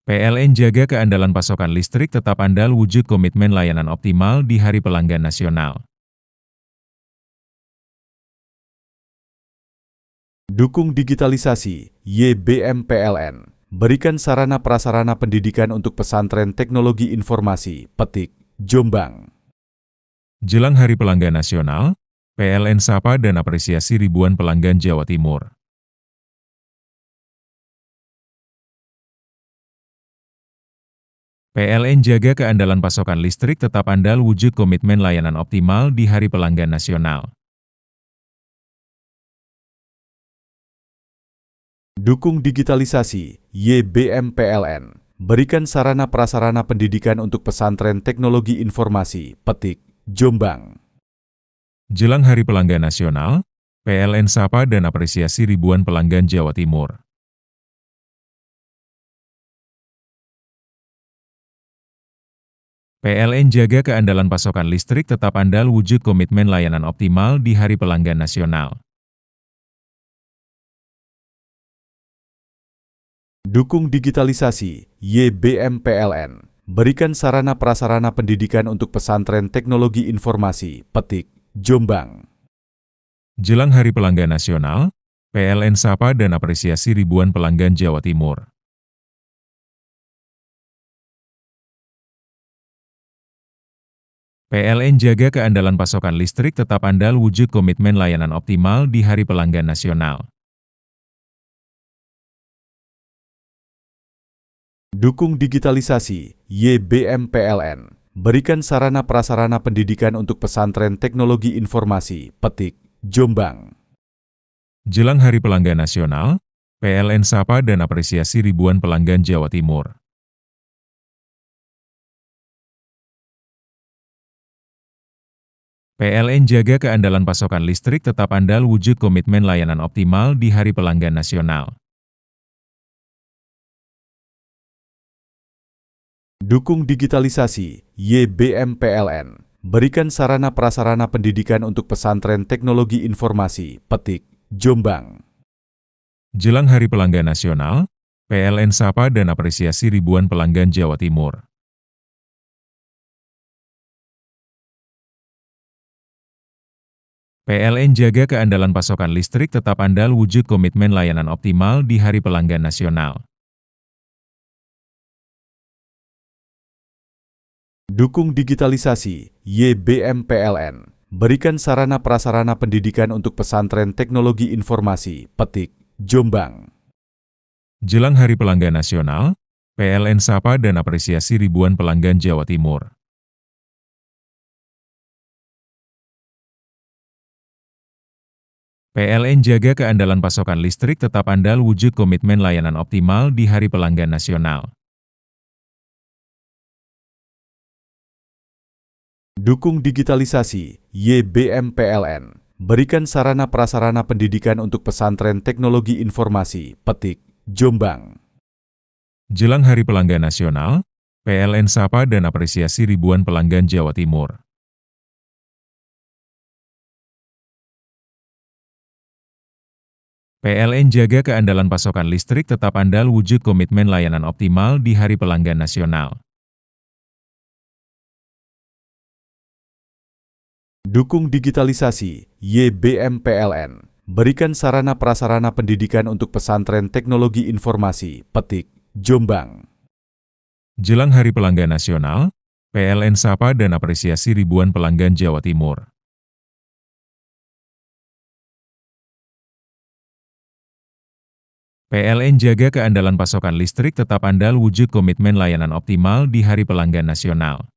S4: PLN jaga keandalan pasokan listrik tetap andal wujud komitmen layanan optimal di Hari Pelanggan Nasional.
S5: Dukung digitalisasi, YBM PLN. Berikan sarana prasarana pendidikan untuk pesantren teknologi informasi, Petik, Jombang.
S4: Jelang Hari Pelanggan Nasional, PLN sapa dan apresiasi ribuan pelanggan Jawa Timur. PLN jaga keandalan pasokan listrik tetap andal wujud komitmen layanan optimal di Hari Pelanggan Nasional.
S5: Dukung digitalisasi, YBM PLN. Berikan sarana prasarana pendidikan untuk pesantren teknologi informasi, Petik, Jombang.
S4: Jelang Hari Pelanggan Nasional, PLN sapa dan apresiasi ribuan pelanggan Jawa Timur. PLN jaga keandalan pasokan listrik tetap andal wujud komitmen layanan optimal di Hari Pelanggan Nasional.
S5: Dukung digitalisasi, YBM PLN. Berikan sarana prasarana pendidikan untuk pesantren teknologi informasi, Petik, Jombang.
S4: Jelang Hari Pelanggan Nasional, PLN sapa dan apresiasi ribuan pelanggan Jawa Timur. PLN jaga keandalan pasokan listrik tetap andal wujud komitmen layanan optimal di Hari Pelanggan Nasional.
S5: Dukung digitalisasi, YBM PLN. Berikan sarana prasarana pendidikan untuk pesantren teknologi informasi, Petik, Jombang.
S4: Jelang Hari Pelanggan Nasional, PLN sapa dan apresiasi ribuan pelanggan Jawa Timur. PLN jaga keandalan pasokan listrik tetap andal wujud komitmen layanan optimal di Hari Pelanggan Nasional.
S5: Dukung digitalisasi, YBM PLN. Berikan sarana prasarana pendidikan untuk pesantren teknologi informasi, Petik, Jombang.
S4: Jelang Hari Pelanggan Nasional, PLN sapa dan apresiasi ribuan pelanggan Jawa Timur. PLN jaga keandalan pasokan listrik tetap andal wujud komitmen layanan optimal di Hari Pelanggan Nasional.
S5: Dukung digitalisasi, YBM PLN. Berikan sarana prasarana pendidikan untuk pesantren teknologi informasi, Petik, Jombang.
S4: Jelang Hari Pelanggan Nasional, PLN sapa dan apresiasi ribuan pelanggan Jawa Timur. PLN jaga keandalan pasokan listrik tetap andal wujud komitmen layanan optimal di Hari Pelanggan Nasional.
S5: Dukung digitalisasi, YBM PLN. Berikan sarana prasarana pendidikan untuk pesantren teknologi informasi, Petik, Jombang.
S4: Jelang Hari Pelanggan Nasional, PLN sapa dan apresiasi ribuan pelanggan Jawa Timur. PLN jaga keandalan pasokan listrik tetap andal wujud komitmen layanan optimal di Hari Pelanggan Nasional.
S5: Dukung digitalisasi, YBM PLN. Berikan sarana prasarana pendidikan untuk pesantren teknologi informasi, Petik, Jombang.
S4: Jelang Hari Pelanggan Nasional, PLN sapa dan apresiasi ribuan pelanggan Jawa Timur. PLN jaga keandalan pasokan listrik tetap andal wujud komitmen layanan optimal di Hari Pelanggan Nasional.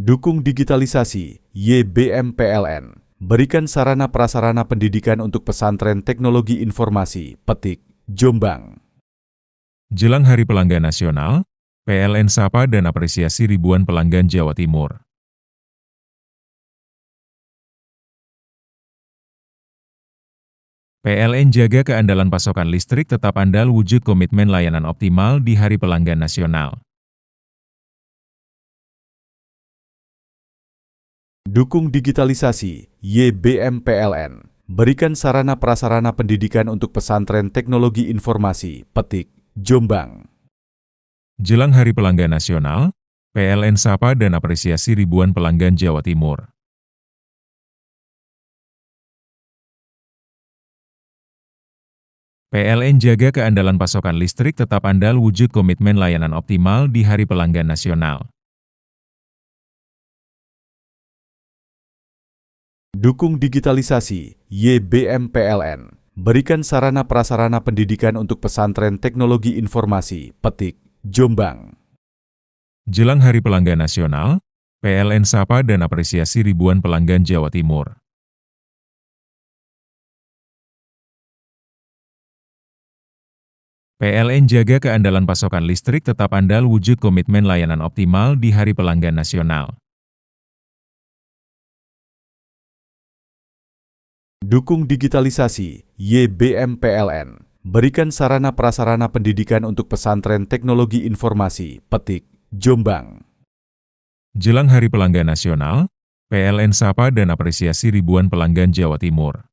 S5: Dukung digitalisasi, YBM PLN. berikan sarana prasarana pendidikan untuk pesantren teknologi informasi, Petik, Jombang.
S4: Jelang Hari Pelanggan Nasional, PLN sapa dan apresiasi ribuan pelanggan Jawa Timur. PLN jaga keandalan pasokan listrik tetap andal wujud komitmen layanan optimal di Hari Pelanggan Nasional.
S5: Dukung digitalisasi, YBM PLN. Berikan sarana prasarana pendidikan untuk pesantren teknologi informasi, Petik, Jombang.
S4: Jelang Hari Pelanggan Nasional, PLN sapa dan apresiasi ribuan pelanggan Jawa Timur. PLN jaga keandalan pasokan listrik tetap andal wujud komitmen layanan optimal di Hari Pelanggan Nasional.
S5: Dukung digitalisasi, YBM PLN. Berikan sarana prasarana pendidikan untuk pesantren teknologi informasi, Petik, Jombang.
S4: Jelang Hari Pelanggan Nasional, PLN sapa dan apresiasi ribuan pelanggan Jawa Timur. PLN jaga keandalan pasokan listrik tetap andal wujud komitmen layanan optimal di Hari Pelanggan Nasional.
S5: Dukung digitalisasi, YBM PLN. Berikan sarana prasarana pendidikan untuk pesantren teknologi informasi, Petik, Jombang.
S4: Jelang Hari Pelanggan Nasional, PLN sapa dan apresiasi ribuan pelanggan Jawa Timur.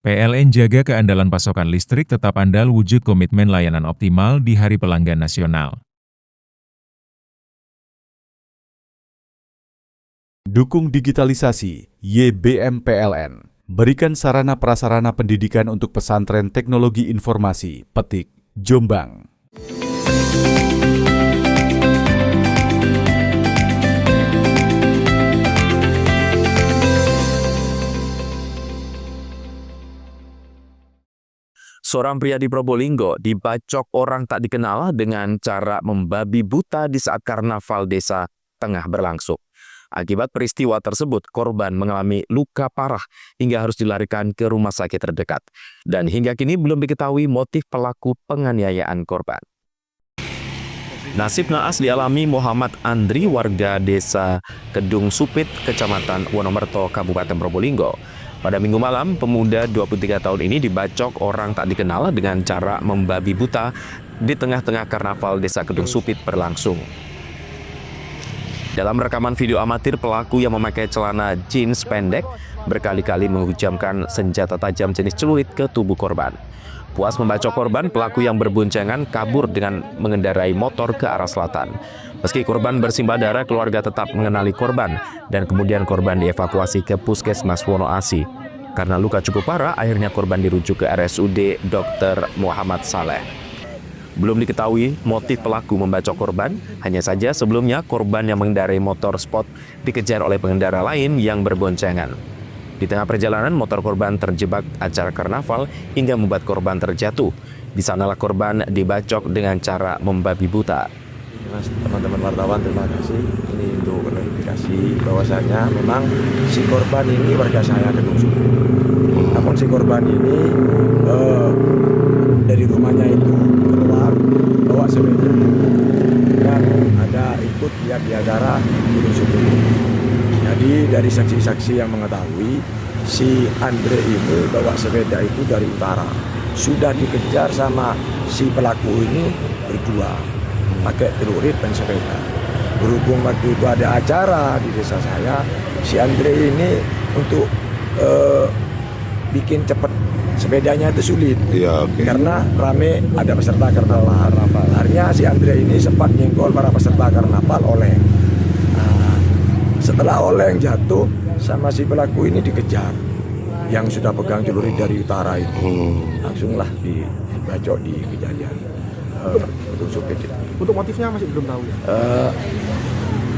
S4: PLN jaga keandalan pasokan listrik tetap andal wujud komitmen layanan optimal di Hari Pelanggan Nasional.
S5: Dukung digitalisasi, YBM PLN. Berikan sarana prasarana pendidikan untuk pesantren teknologi informasi, Petik, Jombang.
S6: Seorang pria di Probolinggo dibacok orang tak dikenal dengan cara membabi buta di saat karnaval desa tengah berlangsung. Akibat peristiwa tersebut, korban mengalami luka parah hingga harus dilarikan ke rumah sakit terdekat. Dan hingga kini belum diketahui motif pelaku penganiayaan korban. Nasib naas dialami Muhammad Andri, warga desa Kedung Supit, Kecamatan Wonomerto, Kabupaten Probolinggo. Pada Minggu malam, pemuda 23 tahun ini dibacok orang tak dikenal dengan cara membabi buta di tengah-tengah karnaval desa Kedung Supit berlangsung. Dalam rekaman video amatir, pelaku yang memakai celana jeans pendek berkali-kali menghujamkan senjata tajam jenis celurit ke tubuh korban. Puas membacok korban, pelaku yang berboncengan kabur dengan mengendarai motor ke arah selatan. Meski korban bersimbah darah, keluarga tetap mengenali korban dan kemudian korban dievakuasi ke Puskesmas Wonoasi. Karena luka cukup parah, akhirnya korban dirujuk ke RSUD Dr. Muhammad Saleh. Belum diketahui motif pelaku membacok korban, hanya saja sebelumnya korban yang mengendarai motor sport dikejar oleh pengendara lain yang berboncengan. Di tengah perjalanan, motor korban terjebak acara karnaval hingga membuat korban terjatuh. Di sanalah korban dibacok dengan cara membabi buta.
S9: Mas, teman-teman wartawan, terima kasih. Ini untuk klarifikasi bahwasanya memang si korban ini warga saya Kedung Supit. Namun si korban ini dari rumahnya itu keluar bawa sepeda dan ada ikut lihat di acara Kedung Supit. Jadi dari saksi-saksi yang mengetahui si Andre ini bawa sepeda itu dari utara. Sudah dikejar sama si pelaku ini berdua, pakai celurit dan sepeda. Berhubung waktu itu ada acara di desa saya, si Andre ini untuk bikin cepat sepedanya itu sulit.
S10: Ya,
S9: karena rame ada peserta karnaval. Akhirnya si Andre ini sempat nyenggol para peserta karnaval oleng. Nah, setelah oleng jatuh, sama si pelaku ini dikejar. Yang sudah pegang celurit dari utara itu, langsunglah dibacok di kejadian Kedung Supit.
S10: Untuk motifnya masih belum tahu ya?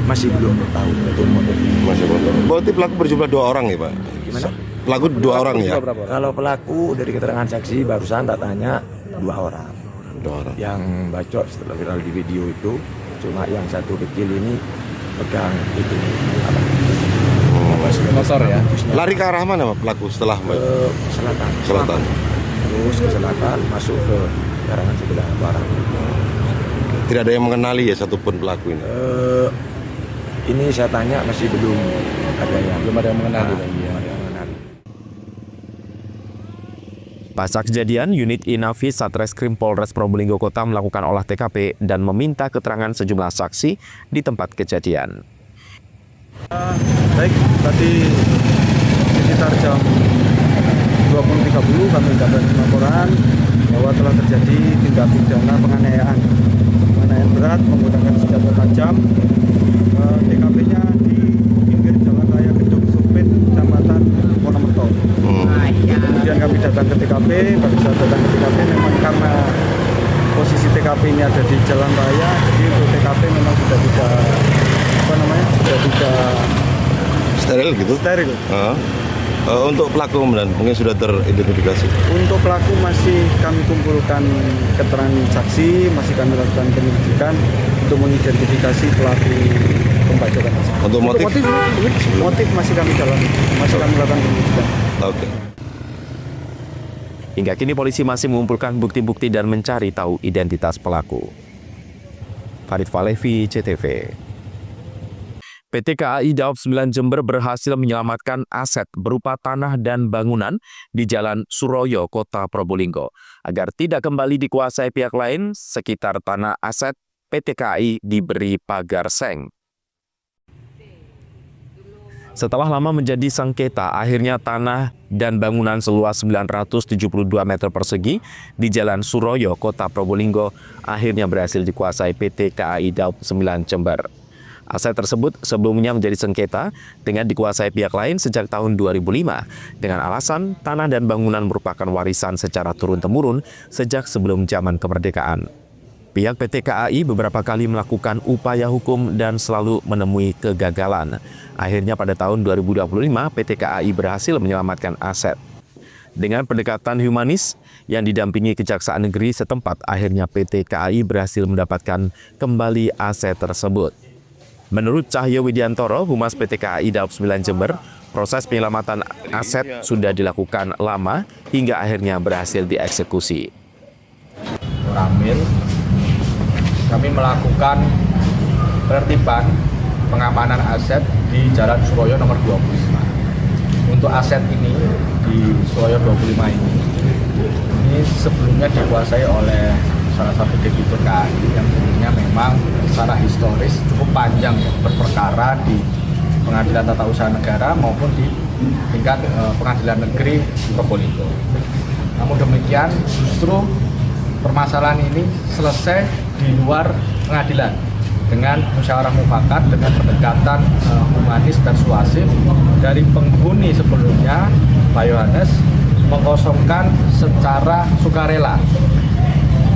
S9: Masih belum tahu untuk motifnya.
S10: Masih belum tahu. Berarti pelaku berjumlah 2 orang ya, Pak?
S9: Gimana?
S10: Pelaku 2 orang ya?
S9: Kalau pelaku dari keterangan saksi barusan tak tanya 2 orang.
S10: 2 orang.
S9: Yang bacok setelah viral di video itu Cuma yang satu kecil ini pegang itu
S10: Motor ya. Lari ke arah mana Pak, pelaku setelah
S9: ke selatan.
S10: selatan?
S9: Terus ke selatan masuk ke karangan sebelah barat.
S10: Tidak ada yang mengenali ya satupun pelaku ini.
S9: Ini saya tanya masih belum ada yang mengenali.
S6: Pasca kejadian, unit Inafis Satreskrim Polres Probolinggo Kota melakukan olah TKP dan meminta keterangan sejumlah saksi di tempat kejadian.
S11: Baik, tadi sekitar jam 20.30 kami dapat laporan bahwa telah terjadi tindak pidana penganiayaan berat menggunakan senjata tajam. TKP-nya di pinggir jalan raya Gedung Supit, Kecamatan Wonomerto. Kemudian kami datang ke TKP. Pada saat datang ke TKP memang karena posisi TKP ini ada di jalan raya, jadi untuk TKP memang sudah tidak
S10: Steril gitu?
S11: Steril.
S10: Untuk pelaku mungkin sudah teridentifikasi.
S11: Untuk pelaku masih kami kumpulkan keterangan saksi, masih kami lakukan penyelidikan untuk mengidentifikasi pelaku pembacokan.
S10: Untuk
S11: motif masih kami lakukan penyelidikan.
S10: Oke.
S6: Hingga kini polisi masih mengumpulkan bukti-bukti dan mencari tahu identitas pelaku. Farid Falevi, CTV. PT KAI Daob 9 Jember berhasil menyelamatkan aset berupa tanah dan bangunan di Jalan Suroyo, Kota Probolinggo, agar tidak kembali dikuasai pihak lain. Sekitar tanah aset PT KAI diberi pagar seng. Setelah lama menjadi sengketa, akhirnya tanah dan bangunan seluas 972 meter persegi di Jalan Suroyo, Kota Probolinggo, akhirnya berhasil dikuasai PT KAI Daob 9 Jember. Aset tersebut sebelumnya menjadi sengketa dengan dikuasai pihak lain sejak tahun 2005 dengan alasan tanah dan bangunan merupakan warisan secara turun-temurun sejak sebelum zaman kemerdekaan. Pihak PT KAI beberapa kali melakukan upaya hukum dan selalu menemui kegagalan. Akhirnya pada tahun 2025 PT KAI berhasil menyelamatkan aset. Dengan pendekatan humanis yang didampingi Kejaksaan Negeri setempat, akhirnya PT KAI berhasil mendapatkan kembali aset tersebut. Menurut Cahyo Widiantoro, Humas PT KAI Daob 9 Jember, proses penyelamatan aset sudah dilakukan lama hingga akhirnya berhasil dieksekusi.
S12: Ramil, kami melakukan penertiban pengamanan aset di Jalan Suroyo nomor 25. Untuk aset ini di Suroyo 25 ini sebelumnya dikuasai oleh salah satu debitur KAI yang dulunya memang secara historis cukup panjang ya, berperkara di Pengadilan Tata Usaha Negara maupun di tingkat Pengadilan Negeri Probolinggo. Namun demikian justru permasalahan ini selesai di luar pengadilan dengan musyawarah mufakat, dengan pendekatan humanis dan suasif dari penghuni sebelumnya, Pak Yohanes, mengosongkan secara sukarela.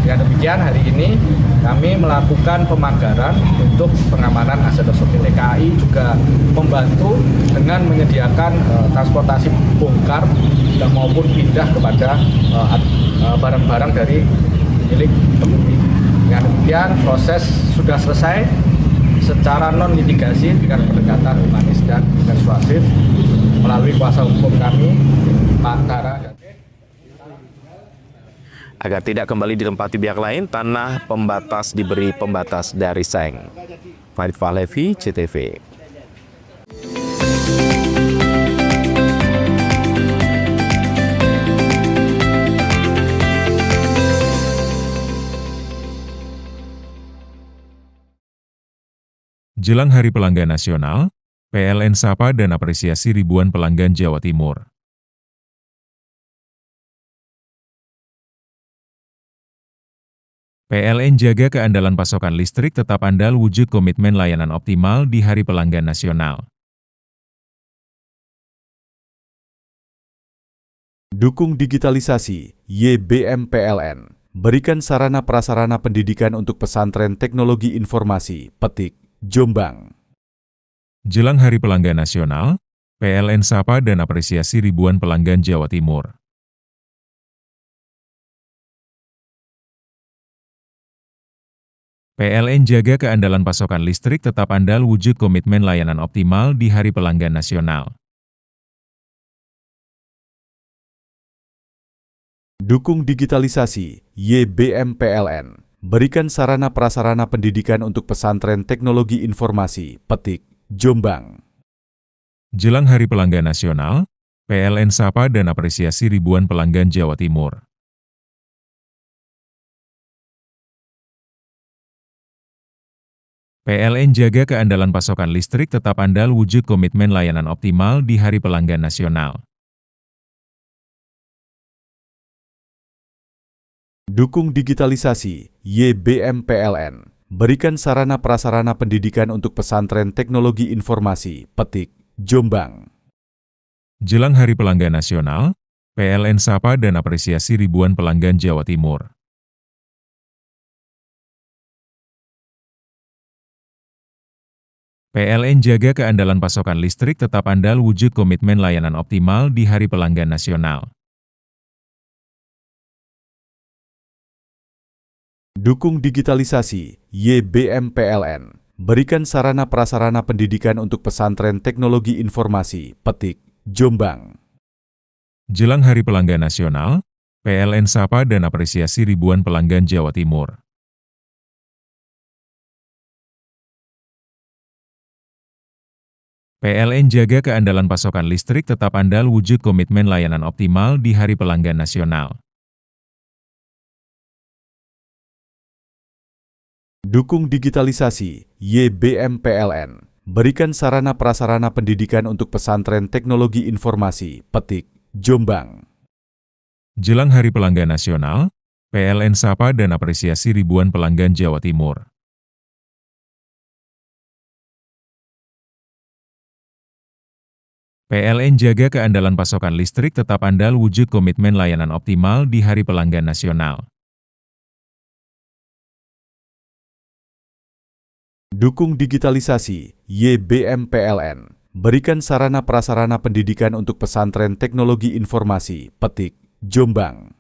S12: Dengan demikian hari ini kami melakukan pemagaran untuk pengamanan aset tersebut. KAI juga membantu dengan menyediakan transportasi bongkar dan maupun pindah kepada barang-barang dari milik penghuni. Dengan demikian proses sudah selesai secara non litigasi dengan pendekatan humanis dan persuasif melalui kuasa hukum kami, Pak Tara.
S6: Agar tidak kembali ditempati pihak lain, tanah pembatas diberi pembatas dari seng. Farid Falevi, CTV.
S4: Jelang Hari Pelanggan Nasional, PLN sapa dan apresiasi ribuan pelanggan Jawa Timur. PLN jaga keandalan pasokan listrik tetap andal wujud komitmen layanan optimal di Hari Pelanggan Nasional.
S5: Dukung digitalisasi, YBM PLN. Berikan sarana prasarana pendidikan untuk pesantren teknologi informasi, Petik, Jombang.
S4: Jelang Hari Pelanggan Nasional, PLN sapa dan apresiasi ribuan pelanggan Jawa Timur. PLN jaga keandalan pasokan listrik tetap andal wujud komitmen layanan optimal di Hari Pelanggan Nasional.
S5: Dukung digitalisasi, YBM PLN. Berikan sarana prasarana pendidikan untuk pesantren teknologi informasi, Petik, Jombang.
S4: Jelang Hari Pelanggan Nasional, PLN sapa dan apresiasi ribuan pelanggan Jawa Timur. PLN jaga keandalan pasokan listrik tetap andal wujud komitmen layanan optimal di Hari Pelanggan Nasional.
S5: Dukung digitalisasi, YBM PLN. Berikan sarana prasarana pendidikan untuk pesantren teknologi informasi, Petik, Jombang.
S4: Jelang Hari Pelanggan Nasional, PLN sapa dan apresiasi ribuan pelanggan Jawa Timur. PLN jaga keandalan pasokan listrik tetap andal wujud komitmen layanan optimal di Hari Pelanggan Nasional.
S5: Dukung digitalisasi, YBM PLN. Berikan sarana prasarana pendidikan untuk pesantren teknologi informasi, Petik, Jombang.
S4: Jelang Hari Pelanggan Nasional, PLN sapa dan apresiasi ribuan pelanggan Jawa Timur. PLN jaga keandalan pasokan listrik tetap andal wujud komitmen layanan optimal di Hari Pelanggan Nasional.
S5: Dukung digitalisasi, YBM PLN. Berikan sarana prasarana pendidikan untuk pesantren teknologi informasi, Petik, Jombang.
S4: Jelang Hari Pelanggan Nasional, PLN sapa dan apresiasi ribuan pelanggan Jawa Timur. PLN jaga keandalan pasokan listrik tetap andal wujud komitmen layanan optimal di Hari Pelanggan Nasional.
S5: Dukung digitalisasi, YBM PLN. Berikan sarana prasarana pendidikan untuk pesantren teknologi informasi, Petik, Jombang.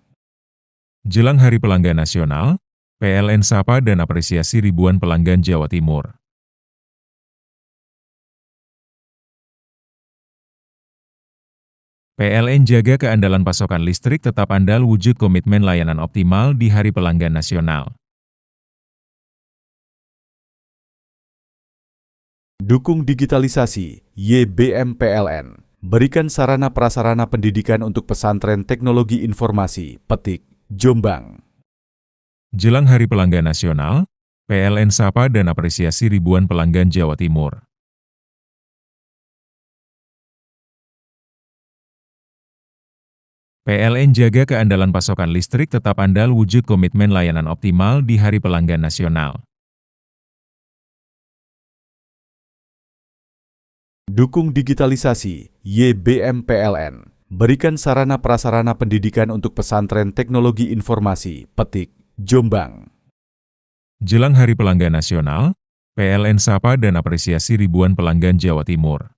S4: Jelang Hari Pelanggan Nasional, PLN sapa dan apresiasi ribuan pelanggan Jawa Timur. PLN jaga keandalan pasokan listrik tetap andal wujud komitmen layanan optimal di Hari Pelanggan Nasional.
S5: Dukung digitalisasi, YBM PLN. Berikan sarana prasarana pendidikan untuk pesantren teknologi informasi, Petik, Jombang.
S4: Jelang Hari Pelanggan Nasional, PLN sapa dan apresiasi ribuan pelanggan Jawa Timur. PLN jaga keandalan pasokan listrik tetap andal wujud komitmen layanan optimal di Hari Pelanggan Nasional.
S5: Dukung digitalisasi, YBM PLN. Berikan sarana prasarana pendidikan untuk pesantren teknologi informasi, Petik, Jombang.
S4: Jelang Hari Pelanggan Nasional, PLN sapa dan apresiasi ribuan pelanggan Jawa Timur.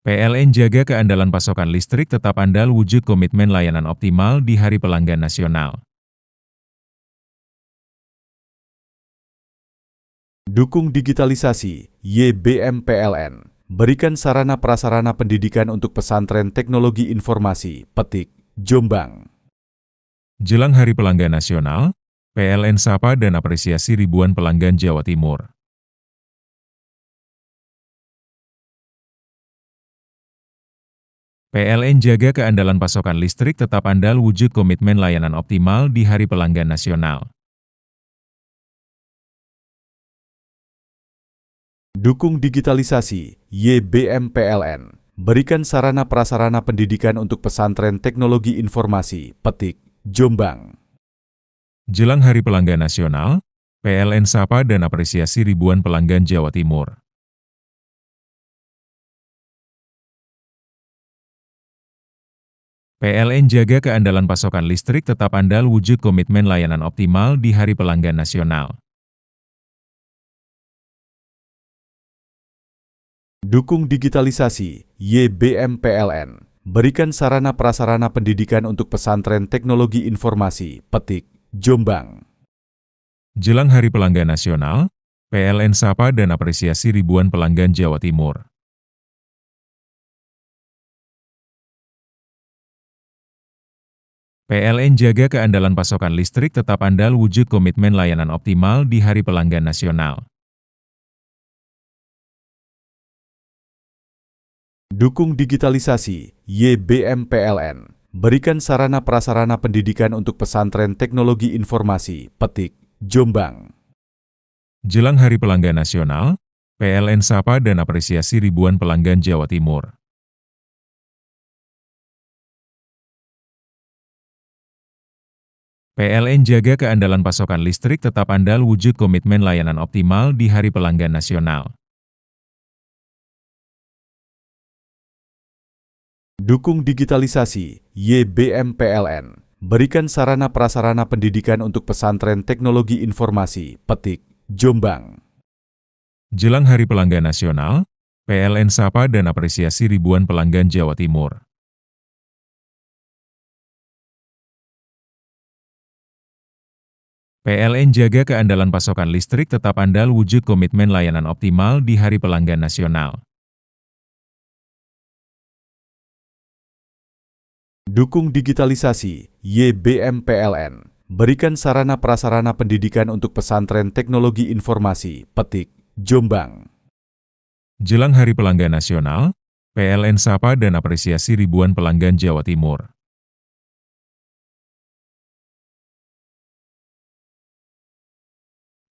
S4: PLN jaga keandalan pasokan listrik tetap andal wujud komitmen layanan optimal di Hari Pelanggan Nasional.
S5: Dukung digitalisasi, YBM PLN. Berikan sarana prasarana pendidikan untuk pesantren teknologi informasi, Petik, Jombang.
S4: Jelang Hari Pelanggan Nasional, PLN sapa dan apresiasi ribuan pelanggan Jawa Timur. PLN jaga keandalan pasokan listrik tetap andal wujud komitmen layanan optimal di Hari Pelanggan Nasional.
S5: Dukung digitalisasi, YBM PLN. Berikan sarana prasarana pendidikan untuk pesantren teknologi informasi, Petik, Jombang.
S4: Jelang Hari Pelanggan Nasional, PLN sapa dan apresiasi ribuan pelanggan Jawa Timur. PLN jaga keandalan pasokan listrik tetap andal wujud komitmen layanan optimal di Hari Pelanggan Nasional.
S5: Dukung digitalisasi, YBM PLN. berikan sarana prasarana pendidikan untuk pesantren teknologi informasi, Petik, Jombang.
S4: Jelang Hari Pelanggan Nasional, PLN sapa dan apresiasi ribuan pelanggan Jawa Timur. PLN jaga keandalan pasokan listrik tetap andal wujud komitmen layanan optimal di Hari Pelanggan Nasional.
S5: Dukung digitalisasi, YBM PLN. Berikan sarana prasarana pendidikan untuk pesantren teknologi informasi, Petik, Jombang.
S4: Jelang Hari Pelanggan Nasional, PLN sapa dan apresiasi ribuan pelanggan Jawa Timur. PLN jaga keandalan pasokan listrik tetap andal wujud komitmen layanan optimal di Hari Pelanggan Nasional.
S5: Dukung digitalisasi, YBM PLN. Berikan sarana prasarana pendidikan untuk pesantren teknologi informasi, Petik, Jombang.
S4: Jelang Hari Pelanggan Nasional, PLN sapa dan apresiasi ribuan pelanggan Jawa Timur. PLN jaga keandalan pasokan listrik tetap andal wujud komitmen layanan optimal di Hari Pelanggan Nasional.
S5: Dukung digitalisasi, YBM PLN. Berikan sarana prasarana pendidikan untuk pesantren teknologi informasi, Petik, Jombang.
S4: Jelang Hari Pelanggan Nasional, PLN sapa dan apresiasi ribuan pelanggan Jawa Timur.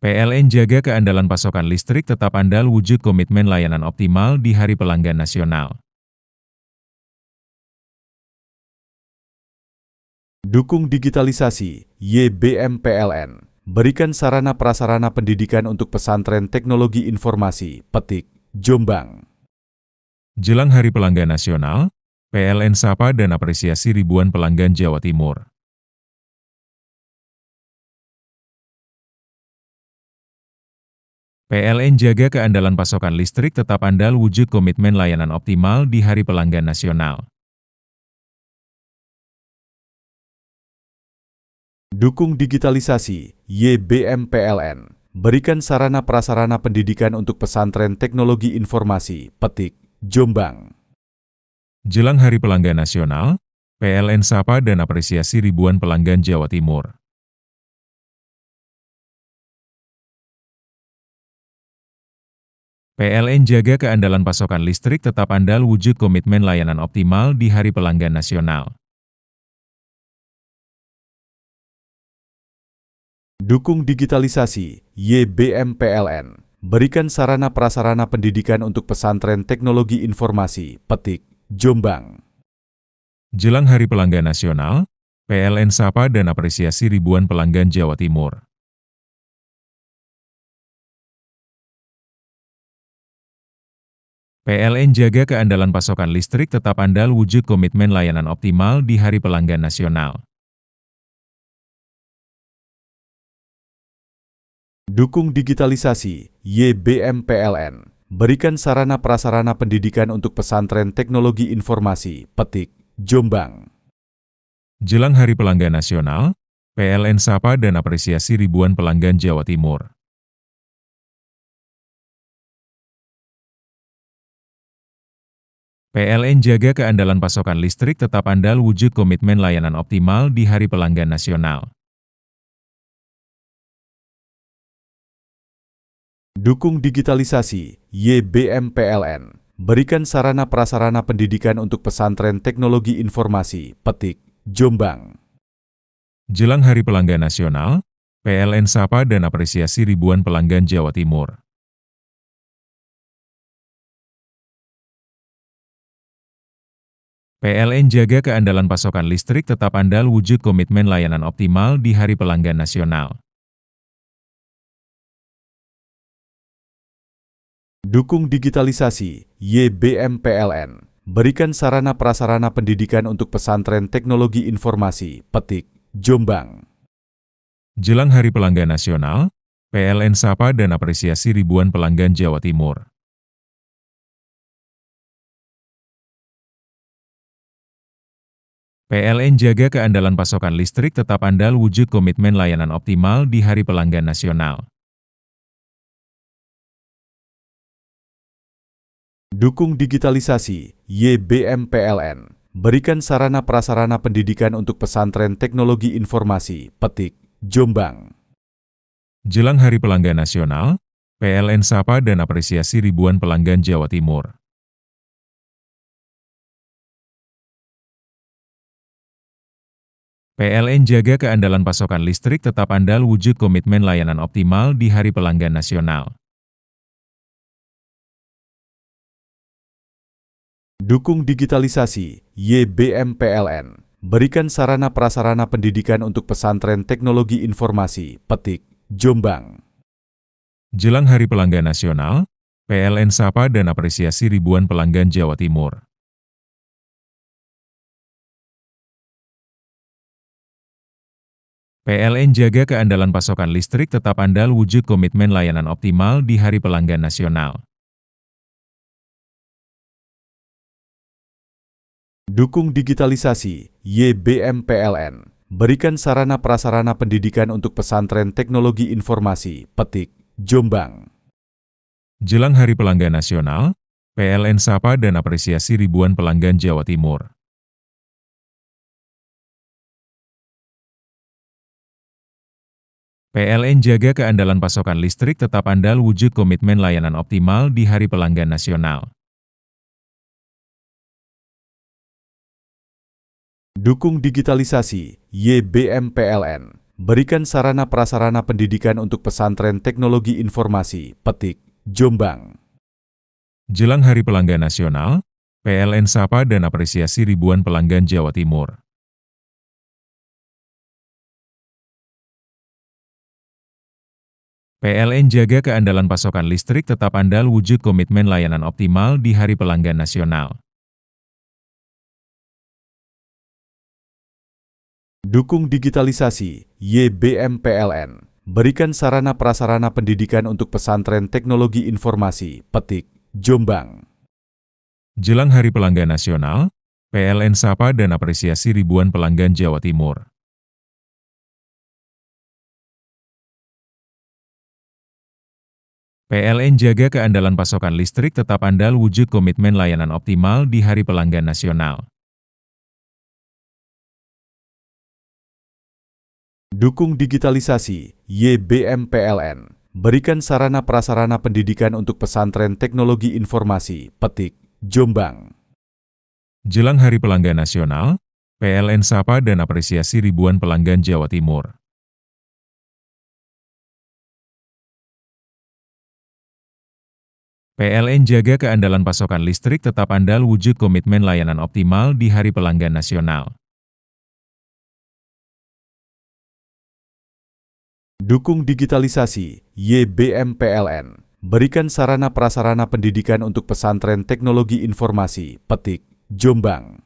S4: PLN jaga keandalan pasokan listrik tetap andal wujud komitmen layanan optimal di Hari Pelanggan Nasional.
S5: Dukung digitalisasi, YBM PLN. Berikan sarana prasarana pendidikan untuk pesantren teknologi informasi, Petik, Jombang.
S4: Jelang Hari Pelanggan Nasional, PLN sapa dan apresiasi ribuan pelanggan Jawa Timur. PLN jaga keandalan pasokan listrik tetap andal wujud komitmen layanan optimal di Hari Pelanggan Nasional.
S5: Dukung digitalisasi, YBM PLN. Berikan sarana prasarana pendidikan untuk pesantren teknologi informasi, Petik, Jombang.
S4: Jelang Hari Pelanggan Nasional, PLN sapa dan apresiasi ribuan pelanggan Jawa Timur. PLN jaga keandalan pasokan listrik tetap andal wujud komitmen layanan optimal di Hari Pelanggan Nasional.
S5: Dukung digitalisasi, YBM PLN. Berikan sarana prasarana pendidikan untuk pesantren teknologi informasi, Petik, Jombang.
S4: Jelang Hari Pelanggan Nasional, PLN sapa dan apresiasi ribuan pelanggan Jawa Timur. PLN jaga keandalan pasokan listrik tetap andal wujud komitmen layanan optimal di Hari Pelanggan Nasional.
S5: Dukung digitalisasi, YBM PLN. Berikan sarana prasarana pendidikan untuk pesantren teknologi informasi, Petik, Jombang.
S4: Jelang Hari Pelanggan Nasional, PLN sapa dan apresiasi ribuan pelanggan Jawa Timur. PLN jaga keandalan pasokan listrik tetap andal wujud komitmen layanan optimal di Hari Pelanggan Nasional.
S5: Dukung digitalisasi, YBM PLN. Berikan sarana prasarana pendidikan untuk pesantren teknologi informasi, Petik, Jombang.
S4: Jelang Hari Pelanggan Nasional, PLN sapa dan apresiasi ribuan pelanggan Jawa Timur. PLN jaga keandalan pasokan listrik tetap andal wujud komitmen layanan optimal di Hari Pelanggan Nasional.
S5: Dukung digitalisasi, YBM PLN. Berikan sarana prasarana pendidikan untuk pesantren teknologi informasi, Petik, Jombang.
S4: Jelang Hari Pelanggan Nasional, PLN sapa dan apresiasi ribuan pelanggan Jawa Timur. PLN jaga keandalan pasokan listrik tetap andal wujud komitmen layanan optimal di Hari Pelanggan Nasional.
S5: Dukung digitalisasi, YBM PLN. Berikan sarana prasarana pendidikan untuk pesantren teknologi informasi, Petik, Jombang.
S4: Jelang Hari Pelanggan Nasional, PLN sapa dan apresiasi ribuan pelanggan Jawa Timur. PLN jaga keandalan pasokan listrik tetap andal wujud komitmen layanan optimal di Hari Pelanggan Nasional.
S5: Dukung digitalisasi, YBM PLN. Berikan sarana prasarana pendidikan untuk pesantren teknologi informasi, Petik, Jombang.
S4: Jelang Hari Pelanggan Nasional, PLN sapa dan apresiasi ribuan pelanggan Jawa Timur. PLN jaga keandalan pasokan listrik tetap andal wujud komitmen layanan optimal di Hari Pelanggan Nasional.
S5: Dukung digitalisasi, YBM PLN. Berikan sarana prasarana pendidikan untuk pesantren teknologi informasi, Petik, Jombang.
S4: Jelang Hari Pelanggan Nasional, PLN sapa dan apresiasi ribuan pelanggan Jawa Timur. PLN jaga keandalan pasokan listrik tetap andal wujud komitmen layanan optimal di Hari Pelanggan Nasional.
S5: Dukung digitalisasi, YBM PLN. Berikan sarana prasarana pendidikan untuk pesantren teknologi informasi, Petik, Jombang.
S4: Jelang Hari Pelanggan Nasional, PLN sapa dan apresiasi ribuan pelanggan Jawa Timur. PLN jaga keandalan pasokan listrik tetap andal wujud komitmen layanan optimal di Hari Pelanggan Nasional.
S5: Dukung digitalisasi, YBM PLN. Berikan sarana prasarana pendidikan untuk pesantren teknologi informasi, Petik, Jombang.
S4: Jelang Hari Pelanggan Nasional, PLN sapa dan apresiasi ribuan pelanggan Jawa Timur. PLN jaga keandalan pasokan listrik tetap andal wujud komitmen layanan optimal di Hari Pelanggan Nasional.
S5: Dukung digitalisasi, YBM PLN. Berikan sarana prasarana pendidikan untuk pesantren teknologi informasi, Petik, Jombang.
S4: Jelang Hari Pelanggan Nasional, PLN sapa dan apresiasi ribuan pelanggan Jawa Timur. PLN jaga keandalan pasokan listrik tetap andal wujud komitmen layanan optimal di Hari Pelanggan Nasional.
S5: Dukung digitalisasi, YBM PLN. Berikan sarana prasarana pendidikan untuk pesantren teknologi informasi, Petik, Jombang.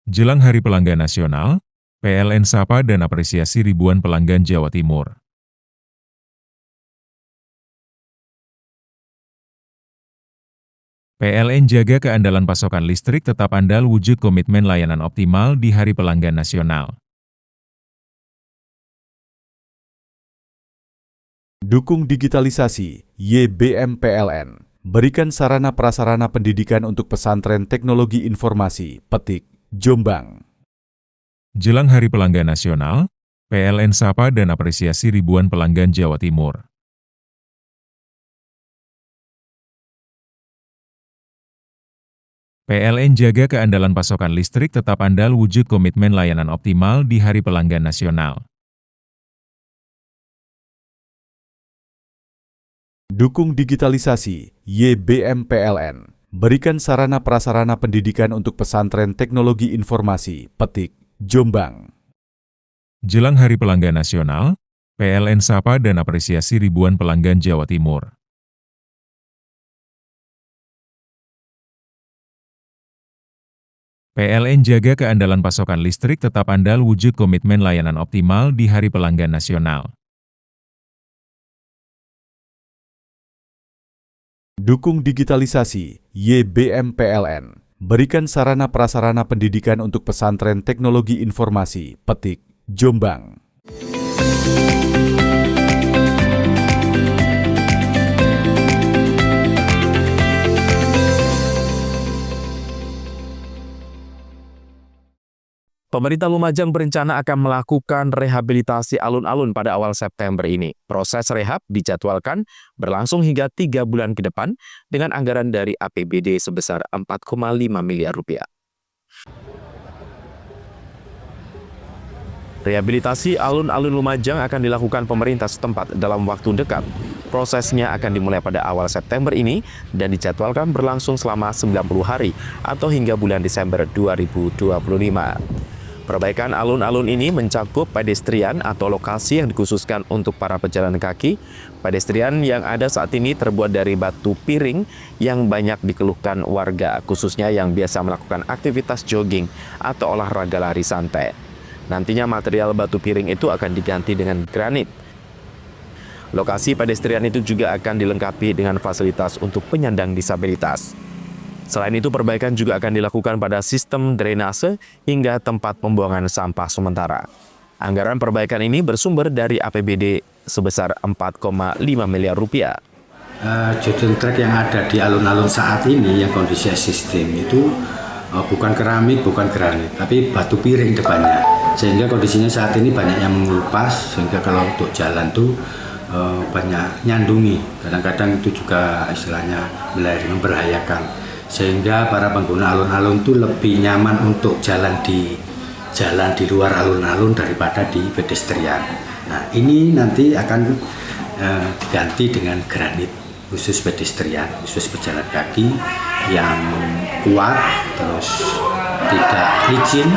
S4: Jelang Hari Pelanggan Nasional, PLN sapa dan apresiasi ribuan pelanggan Jawa Timur. PLN jaga keandalan pasokan listrik tetap andal wujud komitmen layanan optimal di Hari Pelanggan Nasional.
S5: Dukung digitalisasi, YBM PLN. Berikan sarana prasarana pendidikan untuk pesantren teknologi informasi, Petik, Jombang.
S4: Jelang Hari Pelanggan Nasional, PLN sapa dan apresiasi ribuan pelanggan Jawa Timur. PLN jaga keandalan pasokan listrik tetap andal wujud komitmen layanan optimal di Hari Pelanggan Nasional.
S5: Dukung digitalisasi, YBM PLN. Berikan sarana prasarana pendidikan untuk pesantren teknologi informasi, Petik, Jombang.
S4: Jelang Hari Pelanggan Nasional, PLN sapa dan apresiasi ribuan pelanggan Jawa Timur. PLN jaga keandalan pasokan listrik tetap andal wujud komitmen layanan optimal di Hari Pelanggan Nasional.
S5: Dukung digitalisasi, YBM PLN. berikan sarana prasarana pendidikan untuk pesantren teknologi informasi, Petik, Jombang.
S6: Pemerintah Lumajang berencana akan melakukan rehabilitasi alun-alun pada awal September ini. Proses rehab dijadwalkan berlangsung hingga 3 bulan ke depan dengan anggaran dari APBD sebesar 4,5 miliar rupiah. Rehabilitasi alun-alun Lumajang akan dilakukan pemerintah setempat dalam waktu dekat. Prosesnya akan dimulai pada awal September ini dan dijadwalkan berlangsung selama 90 hari atau hingga bulan Desember 2025. Perbaikan alun-alun ini mencakup pedestrian atau lokasi yang dikhususkan untuk para pejalan kaki. Pedestrian yang ada saat ini terbuat dari batu piring yang banyak dikeluhkan warga, khususnya yang biasa melakukan aktivitas jogging atau olahraga lari santai. Nantinya material batu piring itu akan diganti dengan granit. Lokasi pedestrian itu juga akan dilengkapi dengan fasilitas untuk penyandang disabilitas. Selain itu, perbaikan juga akan dilakukan pada sistem drainase hingga tempat pembuangan sampah sementara. Anggaran perbaikan ini bersumber dari APBD sebesar 4,5 miliar rupiah.
S13: Jogging track yang ada di alun-alun saat ini yang kondisi ekstrim itu bukan keramik, bukan granit, tapi batu piring depannya. Sehingga kondisinya saat ini banyak yang mengelupas, sehingga kalau untuk jalan tuh banyak nyandungi. Kadang-kadang itu juga istilahnya membahayakan. Sehingga para pengguna alun-alun itu lebih nyaman untuk jalan di luar alun-alun daripada di pedestrian. Nah, ini nanti akan diganti dengan granit khusus pedestrian, khusus pejalan kaki yang kuat, terus tidak licin,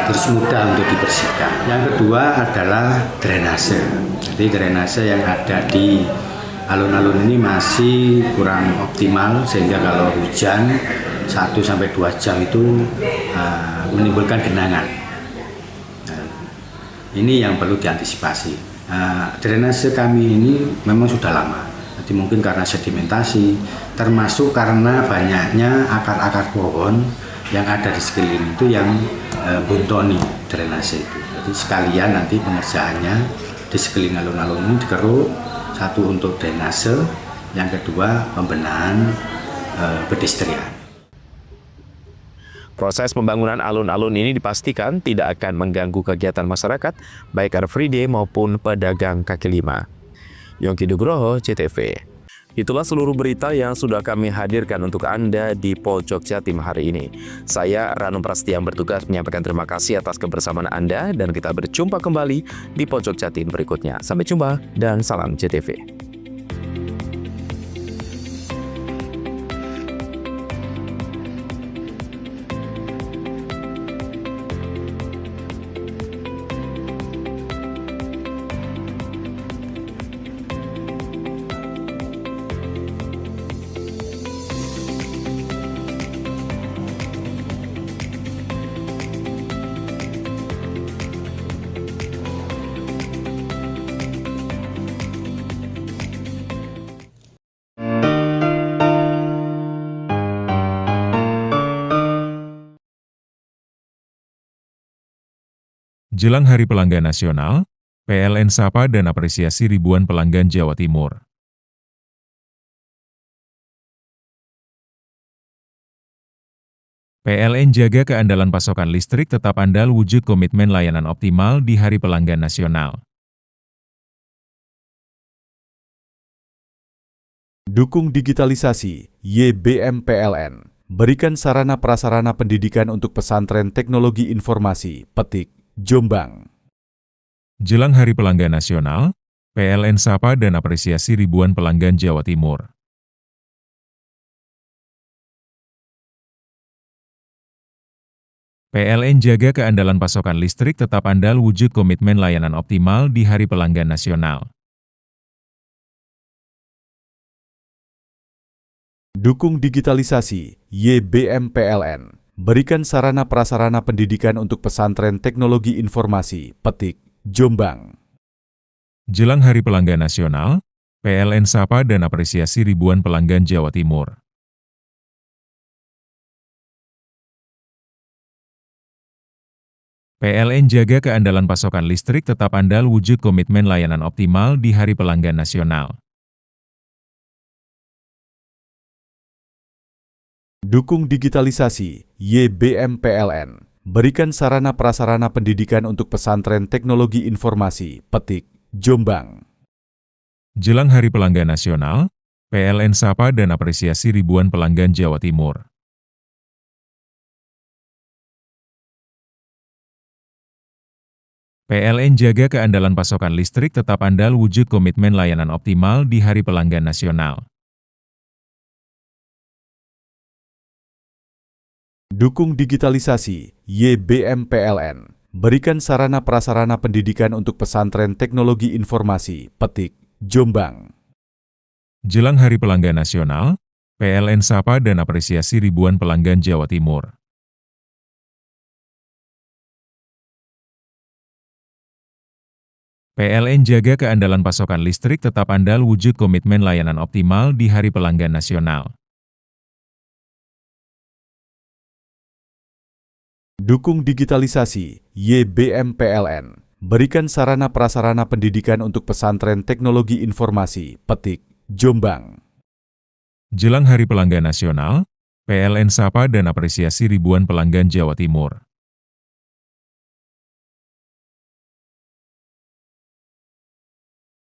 S13: terus mudah untuk dibersihkan. Yang kedua adalah drainase. Jadi drainase yang ada di alun-alun ini masih kurang optimal, sehingga kalau hujan 1-2 jam itu menimbulkan genangan. Ini yang perlu diantisipasi. Drainase kami ini memang sudah lama, jadi mungkin karena sedimentasi, termasuk karena banyaknya akar-akar pohon yang ada di sekeliling itu yang buntoni drainase itu. Jadi sekalian nanti pengerjaannya di sekeliling alun-alun ini dikeruk. Satu untuk drainase, yang kedua pembenahan pedestrian.
S6: Proses pembangunan alun-alun ini dipastikan tidak akan mengganggu kegiatan masyarakat, baik Car Free Day maupun pedagang kaki lima. Yongki Nugroho, CTV. Itulah seluruh berita yang sudah kami hadirkan untuk Anda di Pojok Jatim hari ini. Saya Ranu Prasetya yang bertugas menyampaikan terima kasih atas kebersamaan Anda dan kita berjumpa kembali di Pojok Jatim berikutnya. Sampai jumpa dan salam CTV.
S4: Jelang Hari Pelanggan Nasional, PLN sapa dan apresiasi ribuan pelanggan Jawa Timur. PLN jaga keandalan pasokan listrik tetap andal wujud komitmen layanan optimal di Hari Pelanggan Nasional.
S5: Dukung digitalisasi, YBM PLN. Berikan sarana prasarana pendidikan untuk pesantren teknologi informasi, Petik, Jombang.
S4: Jelang Hari Pelanggan Nasional, PLN sapa dan apresiasi ribuan pelanggan Jawa Timur. PLN jaga keandalan pasokan listrik tetap andal wujud komitmen layanan optimal di Hari Pelanggan Nasional.
S5: Dukung digitalisasi, YBM PLN. Berikan sarana prasarana pendidikan untuk pesantren teknologi informasi, Petik, Jombang.
S4: Jelang Hari Pelanggan Nasional, PLN sapa dan apresiasi ribuan pelanggan Jawa Timur. PLN jaga keandalan pasokan listrik tetap andal wujud komitmen layanan optimal di Hari Pelanggan Nasional.
S5: Dukung digitalisasi, YBM PLN. Berikan sarana prasarana pendidikan untuk pesantren teknologi informasi, Petik, Jombang.
S4: Jelang Hari Pelanggan Nasional, PLN sapa dan apresiasi ribuan pelanggan Jawa Timur. PLN jaga keandalan pasokan listrik tetap andal wujud komitmen layanan optimal di Hari Pelanggan Nasional.
S5: Dukung digitalisasi, YBM PLN. Berikan sarana prasarana pendidikan untuk pesantren teknologi informasi, Petik, Jombang.
S4: Jelang Hari Pelanggan Nasional, PLN sapa dan apresiasi ribuan pelanggan Jawa Timur. PLN jaga keandalan pasokan listrik tetap andal wujud komitmen layanan optimal di Hari Pelanggan Nasional.
S5: Dukung digitalisasi, YBM PLN. Berikan sarana prasarana pendidikan untuk pesantren teknologi informasi, Petik, Jombang.
S4: Jelang Hari Pelanggan Nasional, PLN sapa dan apresiasi ribuan pelanggan Jawa Timur.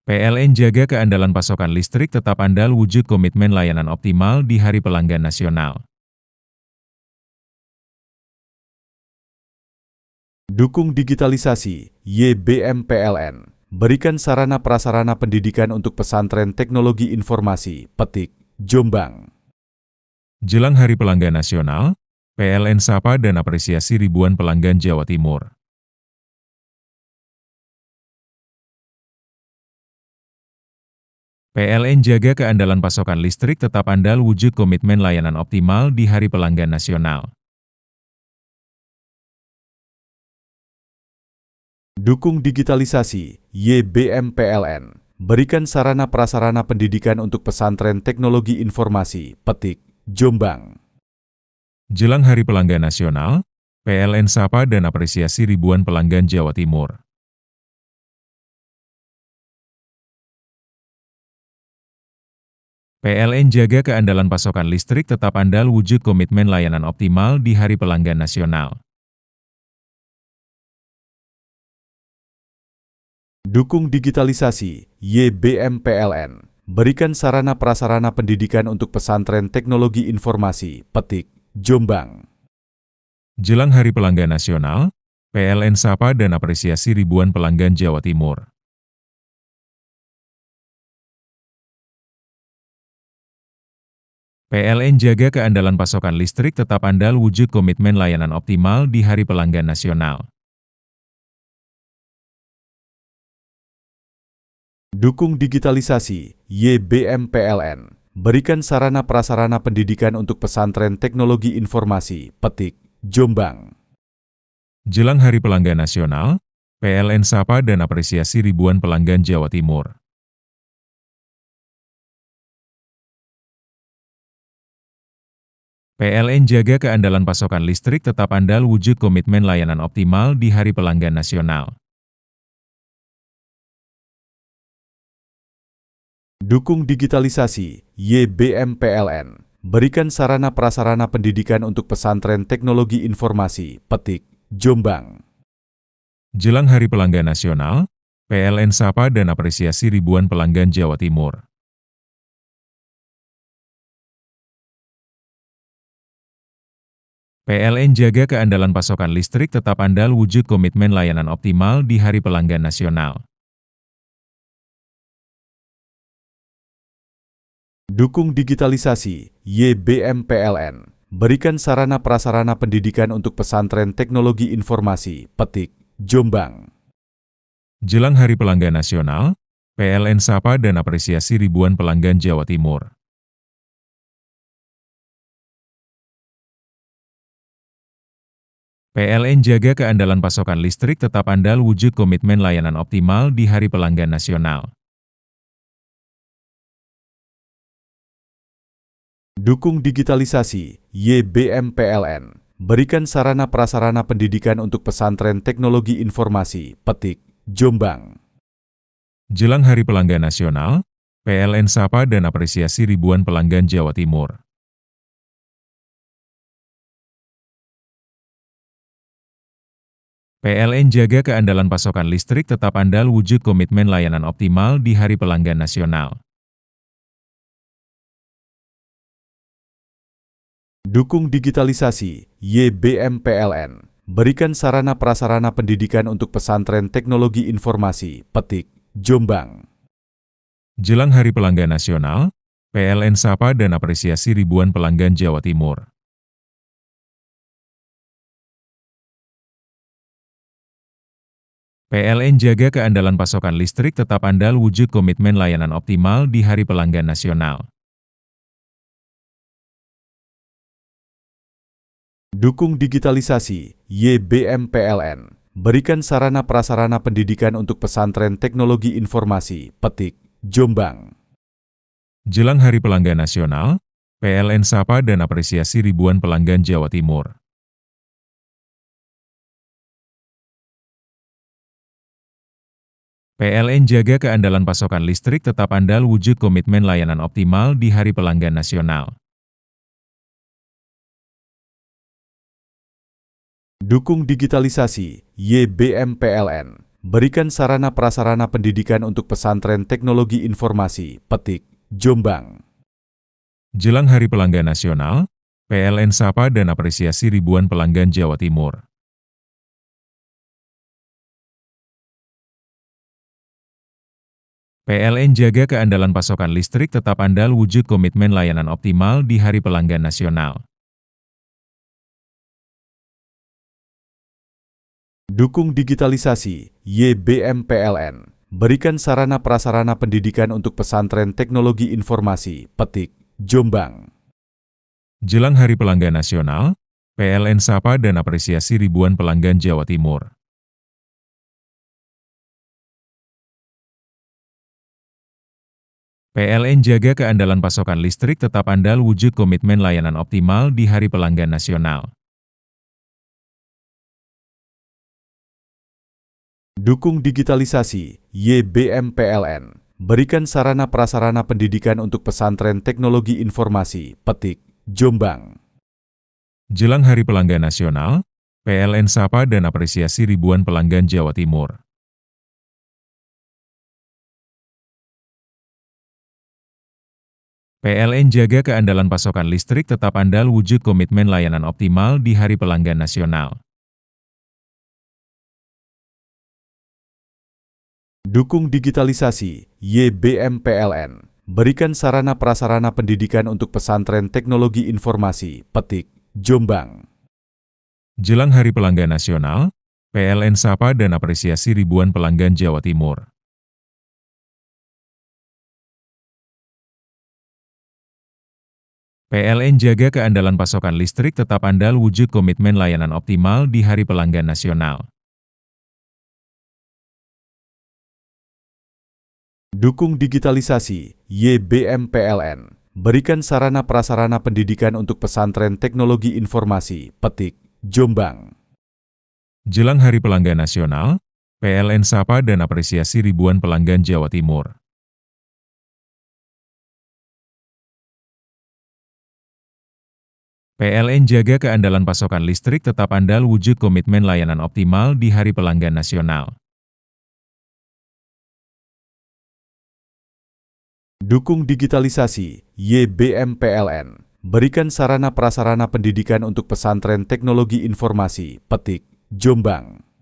S4: PLN jaga keandalan pasokan listrik tetap andal wujud komitmen layanan optimal di Hari Pelanggan Nasional.
S5: Dukung digitalisasi, YBM PLN. Berikan sarana prasarana pendidikan untuk pesantren teknologi informasi, Petik, Jombang.
S4: Jelang Hari Pelanggan Nasional, PLN sapa dan apresiasi ribuan pelanggan Jawa Timur. PLN jaga keandalan pasokan listrik tetap andal wujud komitmen layanan optimal di Hari Pelanggan Nasional.
S5: Dukung digitalisasi, YBM PLN. Berikan sarana prasarana pendidikan untuk pesantren teknologi informasi, Petik, Jombang.
S4: Jelang Hari Pelanggan Nasional, PLN sapa dan apresiasi ribuan pelanggan Jawa Timur. PLN jaga keandalan pasokan listrik tetap andal wujud komitmen layanan optimal di Hari Pelanggan Nasional.
S5: Dukung digitalisasi, YBM PLN. Berikan sarana prasarana pendidikan untuk pesantren teknologi informasi, Petik, Jombang.
S4: Jelang Hari Pelanggan Nasional, PLN sapa dan apresiasi ribuan pelanggan Jawa Timur. PLN jaga keandalan pasokan listrik tetap andal wujud komitmen layanan optimal di Hari Pelanggan Nasional.
S5: Dukung digitalisasi, YBM PLN. Berikan sarana prasarana pendidikan untuk pesantren teknologi informasi, Petik, Jombang.
S4: Jelang Hari Pelanggan Nasional, PLN sapa dan apresiasi ribuan pelanggan Jawa Timur. PLN jaga keandalan pasokan listrik tetap andal wujud komitmen layanan optimal di Hari Pelanggan Nasional.
S5: Dukung digitalisasi, YBM PLN. Berikan sarana prasarana pendidikan untuk pesantren teknologi informasi, Petik, Jombang.
S4: Jelang Hari Pelanggan Nasional, PLN sapa dan apresiasi ribuan pelanggan Jawa Timur. PLN jaga keandalan pasokan listrik tetap andal wujud komitmen layanan optimal di Hari Pelanggan Nasional.
S5: Dukung digitalisasi, YBM PLN. Berikan sarana prasarana pendidikan untuk pesantren teknologi informasi, Petik, Jombang.
S4: Jelang Hari Pelanggan Nasional, PLN sapa dan apresiasi ribuan pelanggan Jawa Timur. PLN jaga keandalan pasokan listrik tetap andal wujud komitmen layanan optimal di Hari Pelanggan Nasional.
S5: Dukung digitalisasi, YBM PLN. berikan sarana prasarana pendidikan untuk pesantren teknologi informasi, Petik, Jombang.
S4: Jelang Hari Pelanggan Nasional, PLN sapa dan apresiasi ribuan pelanggan Jawa Timur. PLN jaga keandalan pasokan listrik tetap andal wujud komitmen layanan optimal di Hari Pelanggan Nasional.
S5: Dukung digitalisasi, YBM PLN. Berikan sarana prasarana pendidikan untuk pesantren teknologi informasi, Petik, Jombang.
S4: Jelang Hari Pelanggan Nasional, PLN sapa dan apresiasi ribuan pelanggan Jawa Timur. PLN jaga keandalan pasokan listrik tetap andal wujud komitmen layanan optimal di Hari Pelanggan Nasional.
S5: Dukung digitalisasi, YBM PLN. Berikan sarana prasarana pendidikan untuk pesantren teknologi informasi, Petik, Jombang.
S4: Jelang Hari Pelanggan Nasional, PLN sapa dan apresiasi ribuan pelanggan Jawa Timur. PLN jaga keandalan pasokan listrik tetap andal wujud komitmen layanan optimal di Hari Pelanggan Nasional.
S5: Dukung digitalisasi, YBM PLN. Berikan sarana prasarana pendidikan untuk pesantren teknologi informasi, Petik, Jombang.
S4: Jelang Hari Pelanggan Nasional, PLN sapa dan apresiasi ribuan pelanggan Jawa Timur. PLN jaga keandalan pasokan listrik tetap andal wujud komitmen layanan optimal di Hari Pelanggan Nasional.
S5: Dukung digitalisasi, YBM PLN. Berikan sarana prasarana pendidikan untuk pesantren teknologi informasi, Petik, Jombang.
S4: Jelang Hari Pelanggan Nasional, PLN sapa dan apresiasi ribuan pelanggan Jawa Timur. PLN jaga keandalan pasokan listrik tetap andal wujud komitmen layanan optimal di Hari Pelanggan Nasional.
S5: Dukung digitalisasi, YBM PLN. Berikan sarana prasarana pendidikan untuk pesantren teknologi informasi, Petik, Jombang.
S4: Jelang Hari Pelanggan Nasional, PLN sapa dan apresiasi ribuan pelanggan Jawa Timur. PLN jaga keandalan pasokan listrik tetap andal wujud komitmen layanan optimal di Hari Pelanggan Nasional.
S5: Dukung digitalisasi, YBM PLN. Berikan sarana prasarana pendidikan untuk pesantren teknologi informasi, Petik, Jombang.
S4: Jelang Hari Pelanggan Nasional, PLN sapa dan apresiasi ribuan pelanggan Jawa Timur. PLN jaga keandalan pasokan listrik tetap andal wujud komitmen layanan optimal di Hari Pelanggan Nasional.
S5: Dukung digitalisasi, YBM PLN. Berikan sarana prasarana pendidikan untuk pesantren teknologi informasi, Petik, Jombang.
S4: Jelang Hari Pelanggan Nasional, PLN sapa dan apresiasi ribuan pelanggan Jawa Timur. PLN jaga keandalan pasokan listrik tetap andal wujud komitmen layanan optimal di Hari Pelanggan Nasional.
S5: Dukung digitalisasi, YBM PLN. Berikan sarana prasarana pendidikan untuk pesantren teknologi informasi, Petik, Jombang.